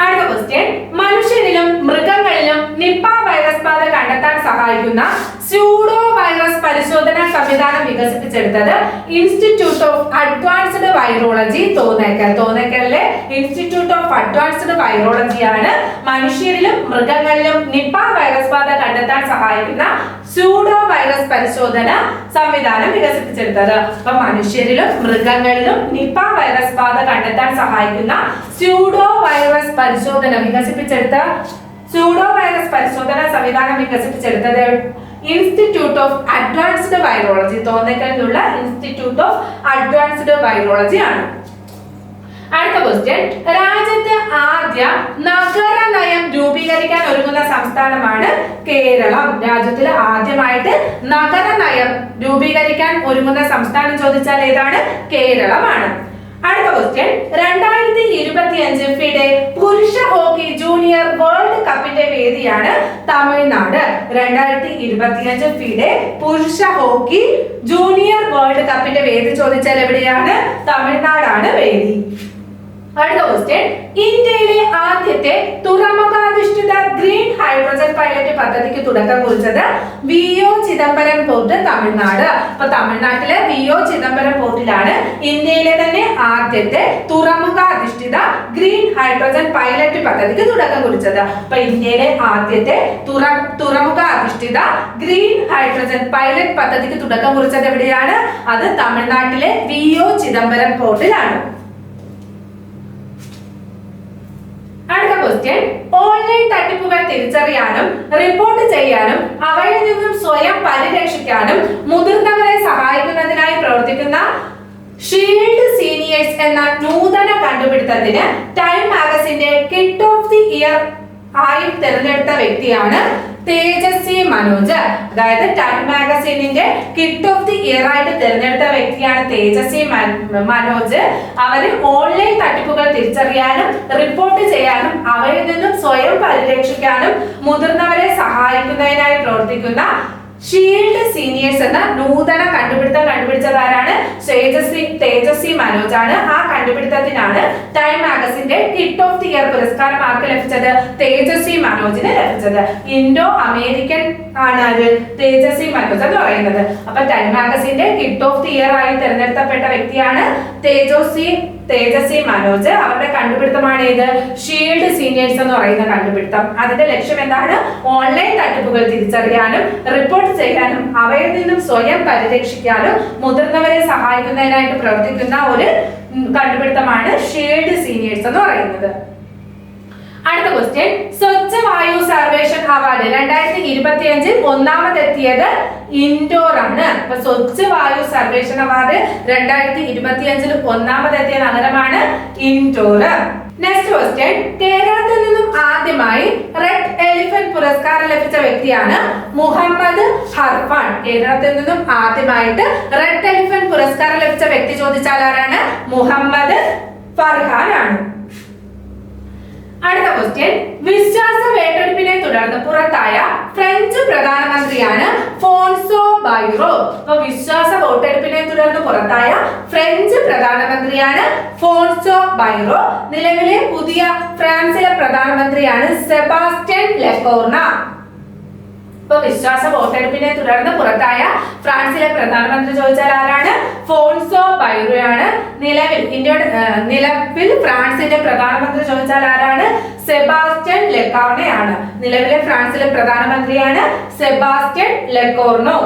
അടുത്ത ക്വസ്റ്റ്യൻ, മനുഷ്യരിലും മൃഗങ്ങളിലും നിപ്പ വൈറസ് ബാധ കണ്ടെത്താൻ സഹായിക്കുന്ന സ്യൂഡോ വൈറസ് പരിശോധനാ സംവിധാനം വികസിപ്പിച്ചെടുത്തത് institute of advanced virology Thonnakkal. തോന്നേക്കലിലെ ഇൻസ്റ്റിറ്റ്യൂട്ട് ഓഫ് അഡ്വാൻസ്ഡ് വൈറോളജി ആണ് മനുഷ്യരിലും മൃഗങ്ങളിലും നിപ്പ വൈറസ് ബാധ കണ്ടെത്താൻ സഹായിക്കുന്ന സ്യൂഡോ വൈറസ് പരിശോധന സംവിധാനം വികസിപ്പിച്ചെടുത്തത്. അപ്പൊ മനുഷ്യരിലും മൃഗങ്ങളിലും നിപ്പ വൈറസ് ബാധ കണ്ടെത്താൻ സഹായിക്കുന്ന സ്യൂഡോ വൈറസ് പരിശോധന സംവിധാനം വികസിപ്പിച്ചെടുത്തത് ഇൻസ്റ്റിറ്റ്യൂട്ട് ഓഫ് അഡ്വാൻസ്ഡ് വൈറോളജി, തോന്നേക്കലിലുള്ള ഇൻസ്റ്റിറ്റ്യൂട്ട് ഓഫ് അഡ്വാൻസ്ഡ് വൈറോളജി ആണ്. അടുത്ത ക്വസ്റ്റ്യൻ, രാജ്യത്ത് ആദ്യ നഗര നയം രൂപീകരിക്കാൻ ഒരുങ്ങുന്ന സംസ്ഥാനമാണ് കേരളം. രാജ്യത്തിൽ ആദ്യമായിട്ട് നഗര നയം രൂപീകരിക്കാൻ ഒരുങ്ങുന്ന സംസ്ഥാനം ചോദിച്ചാൽ ഏതാണ്? കേരളമാണ്. അടുത്ത ക്വസ്റ്റ്യൻ, 2025 ഫിഡെ പുരുഷ ഹോക്കി ജൂനിയർ വേൾഡ് കപ്പിന്റെ വേദിയാണ് തമിഴ്നാട്. 2025 ഫിഡെ പുരുഷ ഹോക്കി ജൂനിയർ വേൾഡ് കപ്പിന്റെ വേദി ചോദിച്ചാൽ എവിടെയാണ്? തമിഴ്നാടാണ് വേദി. അടുത്ത ക്വസ്റ്റ്യൻ, ഇന്ത്യയിലെ ആദ്യത്തെ തുറമുഖാധിഷ്ഠിത ഗ്രീൻ ഹൈഡ്രജൻ പൈലറ്റ് പദ്ധതിക്ക് തുടക്കം കുറിച്ചത് വിഒ ചിദംബരം പോർട്ട്, തമിഴ്നാട്. അപ്പൊ തമിഴ്നാട്ടിലെ വിഒ ചിദംബരം പോർട്ടിലാണ് ഇന്ത്യയിലെ തന്നെ ആദ്യത്തെ തുറമുഖാധിഷ്ഠിത ഗ്രീൻ ഹൈഡ്രജൻ പൈലറ്റ് പദ്ധതിക്ക് തുടക്കം കുറിച്ചത്. അപ്പൊ ഇന്ത്യയിലെ ആദ്യത്തെ തുറമുഖാധിഷ്ഠിത ഗ്രീൻ ഹൈഡ്രജൻ പൈലറ്റ് പദ്ധതിക്ക് തുടക്കം കുറിച്ചത് എവിടെയാണ്? അത് തമിഴ്നാട്ടിലെ വിഒ ചിദംബരം പോർട്ടിലാണ്. അടുത്ത ക്വസ്റ്റ്യൻ, ഓൺലൈൻ തട്ടിപ്പുകൾ തിരിച്ചറിയാനും റിപ്പോർട്ട് ചെയ്യാനും അവയിൽ നിന്നും സ്വയം പരിരക്ഷിക്കാനും മുതിർന്നവരെ സഹായിക്കുന്നതിനായി പ്രവർത്തിക്കുന്ന ഷീൽഡ് സീനിയേഴ്സ് എന്ന നൂതന കണ്ടുപിടുത്തത്തിന് ടൈം മാഗസിന്റെ കിഡ് ഓഫ് ദി ഇയർ ആയി തിരഞ്ഞെടുത്ത വ്യക്തിയാണ് തേജസ്വി മനോജ്. അതായത് ടൈം മാഗസിനിന്റെ കിഡ് ഓഫ് ദി ഇയർ ആയിട്ട് തിരഞ്ഞെടുത്ത വ്യക്തിയാണ് തേജസ്വി മനോജ്. അവര് ഓൺലൈൻ തട്ടിപ്പുകൾ തിരിച്ചറിയാനും റിപ്പോർട്ട് ചെയ്യാനും അവയിൽ നിന്നും സ്വയം പരിരക്ഷിക്കാനും മുതിർന്നവരെ സഹായിക്കുന്നതിനായി പ്രവർത്തിക്കുന്ന ഷീൽഡ് സീനിയേഴ്സ് എന്ന നൂതന കണ്ടുപിടുത്തം കണ്ടുപിടിച്ചതാരാണ്? തേജസ്വി മനോജ് ആണ്. ആ കണ്ടുപിടുത്തത്തിനാണ് ടൈം മാഗസിന്റെ കിഡ് ഓഫ് ദി ഇയർ പുരസ്കാരം ആർക്ക് ലഭിച്ചത്? തേജസ്വി മനോജിന് ലഭിച്ചത്. ഇൻഡോ അമേരിക്കൻ ആണ് തേജസ്വി മനോജ് എന്ന് പറയുന്നത്. അപ്പൊ ടൈം മാഗസിന്റെ കിഡ് ഓഫ് ദി ഇയർ ആയി തിരഞ്ഞെടുക്കപ്പെട്ട വ്യക്തിയാണ് തേജസ്വി മനോജ്. അവരുടെ കണ്ടുപിടുത്തമാണ് ഏത്? ഷീൽഡ് സീനിയേഴ്സ് എന്ന് പറയുന്ന കണ്ടുപിടുത്തം. അതിന്റെ ലക്ഷ്യം എന്താണ്? ഓൺലൈൻ തട്ടിപ്പുകൾ തിരിച്ചറിയാനും റിപ്പോർട്ട് ചെയ്യാനും അവയിൽ നിന്നും സ്വയം പരിരക്ഷിക്കാനും മുതിർന്നവരെ സഹായിക്കുന്നതിനായിട്ട് പ്രവർത്തിക്കുന്ന ഒരു കണ്ടുപിടുത്തമാണ് ഷീൽഡ് സീനിയേഴ്സ് എന്ന് പറയുന്നത്. അടുത്ത ക്വസ്റ്റ്യൻ, സ്വച്ഛ വായു സർവേഷൻ അവാർഡ് 2025 ഒന്നാമതെത്തിയത് ഇൻഡോർ ആണ്. അപ്പൊ സ്വച്ഛ വായു സർവേഷൻ അവാർഡ് 2025 ഒന്നാമതെത്തിയ നഗരമാണ് ഇൻഡോർ. നെക്സ്റ്റ് ക്വസ്റ്റ്യൻ, കേരളത്തിൽ നിന്നും ആദ്യമായി റെഡ് എലിഫന്റ് പുരസ്കാരം ലഭിച്ച വ്യക്തിയാണ് മുഹമ്മദ് ഹർഫാൻ. കേരളത്തിൽ നിന്നും ആദ്യമായിട്ട് റെഡ് എലിഫന്റ് പുരസ്കാരം ലഭിച്ച വ്യക്തി ചോദിച്ചാൽ ആരാണ്? മുഹമ്മദ് ഫർഹാൻ ആണ്. അടുത്ത ക്വസ്റ്റ്യൻ, വിശ്വാസ വോട്ടെടുപ്പിനെ തുടർന്ന് പുറത്തായ ഫ്രഞ്ച് പ്രധാനമന്ത്രിയാണ് ഫോൺസോ ബൈറോ. അപ്പൊ വിശ്വാസ വോട്ടെടുപ്പിനെ തുടർന്ന് പുറത്തായ ഫ്രഞ്ച് പ്രധാനമന്ത്രിയാണ് ഫോൺസോ ബൈറോ. നിലവിലെ പുതിയ ഫ്രാൻസിലെ പ്രധാനമന്ത്രിയാണ് സെബാസ്റ്റ്യൻ ലെകോർണ. ഇപ്പൊ വിശ്വാസ വോട്ടെടുപ്പിനെ തുടർന്ന് പുറത്തായ ഫ്രാൻസിലെ പ്രധാനമന്ത്രി ചോദിച്ചാൽ ആരാണ്? ഫോൺസോ ബൈറോയാണ്. നിലവിൽ ഫ്രാൻസിന്റെ പ്രധാനമന്ത്രി ചോദിച്ചാൽ ആരാണ്? സെബാസ്റ്റ്യൻ ലെകോർണയാണ്. നിലവിലെ ഫ്രാൻസിലെ പ്രധാനമന്ത്രിയാണ് സെബാസ്റ്റ്യൻ ലെകോർണോ.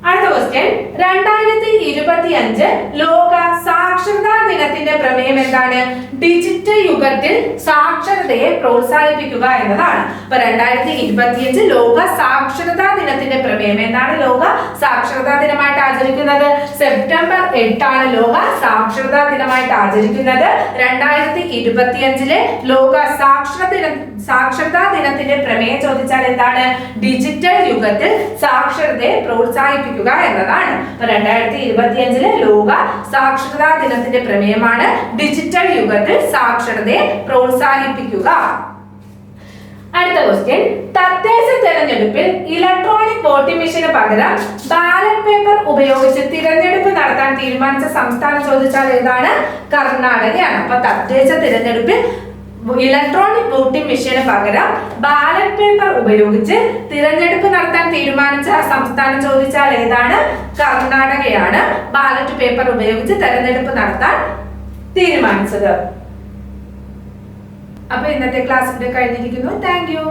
അടുത്ത ക്വസ്റ്റ്യൻ 2025 ലോക സാക്ഷരതാ ദിനത്തിന്റെ പ്രമേയം എന്താണ്? ഡിജിറ്റൽ യുഗത്തിൽ സാക്ഷരതയെ പ്രോത്സാഹിപ്പിക്കുക എന്നതാണ്. അപ്പൊ 2025 ലോക സാക്ഷരതാ ദിനത്തിന്റെ പ്രമേയം എന്താണ്? ലോക സാക്ഷരതാ ദിനമായിട്ട് ആചരിക്കുന്നത് സെപ്റ്റംബർ 8 ആണ് ലോക സാക്ഷരതാ ദിനമായിട്ട് ആചരിക്കുന്നത്. 2025 ലോക സാക്ഷരതാ ദിനത്തിന്റെ പ്രമേയം ചോദിച്ചാൽ എന്താണ്? ഡിജിറ്റൽ യുഗത്തിൽ സാക്ഷരതയെ പ്രോത്സാഹിപ്പിക്കുക എന്നതാണ്. 2025 ലോക സാക്ഷരതാ ദിനത്തിന്റെ പ്രമേയമാണ് ഡിജിറ്റൽ യുഗത്തിൽ സാക്ഷരതയെ പ്രോത്സാഹിപ്പിക്കുക. അടുത്ത ക്വസ്റ്റ്യൻ, തദ്ദേശ തെരഞ്ഞെടുപ്പിൽ ഇലക്ട്രോണിക് വോട്ടിംഗ് മെഷീന് പകരം ബാലറ്റ് പേപ്പർ ഉപയോഗിച്ച് തിരഞ്ഞെടുപ്പ് നടത്താൻ തീരുമാനിച്ച സംസ്ഥാനം ചോദിച്ചാൽ ഏതാണ്? കർണാടകയാണ്. അപ്പൊ തദ്ദേശ തിരഞ്ഞെടുപ്പിൽ ഇലക്ട്രോണിക് വോട്ടിംഗ് മെഷീന് പകരം ബാലറ്റ് പേപ്പർ ഉപയോഗിച്ച് തിരഞ്ഞെടുപ്പ് നടത്താൻ തീരുമാനിച്ച സംസ്ഥാനം ചോദിച്ചാൽ ഏതാണ്? കർണാടകയാണ് ബാലറ്റ് പേപ്പർ ഉപയോഗിച്ച് തിരഞ്ഞെടുപ്പ് നടത്താൻ തീരുമാനിച്ചത്. അപ്പൊ ഇന്നത്തെ ക്ലാസ് ഇവിടെ കഴിഞ്ഞിരിക്കുന്നു. Thank you.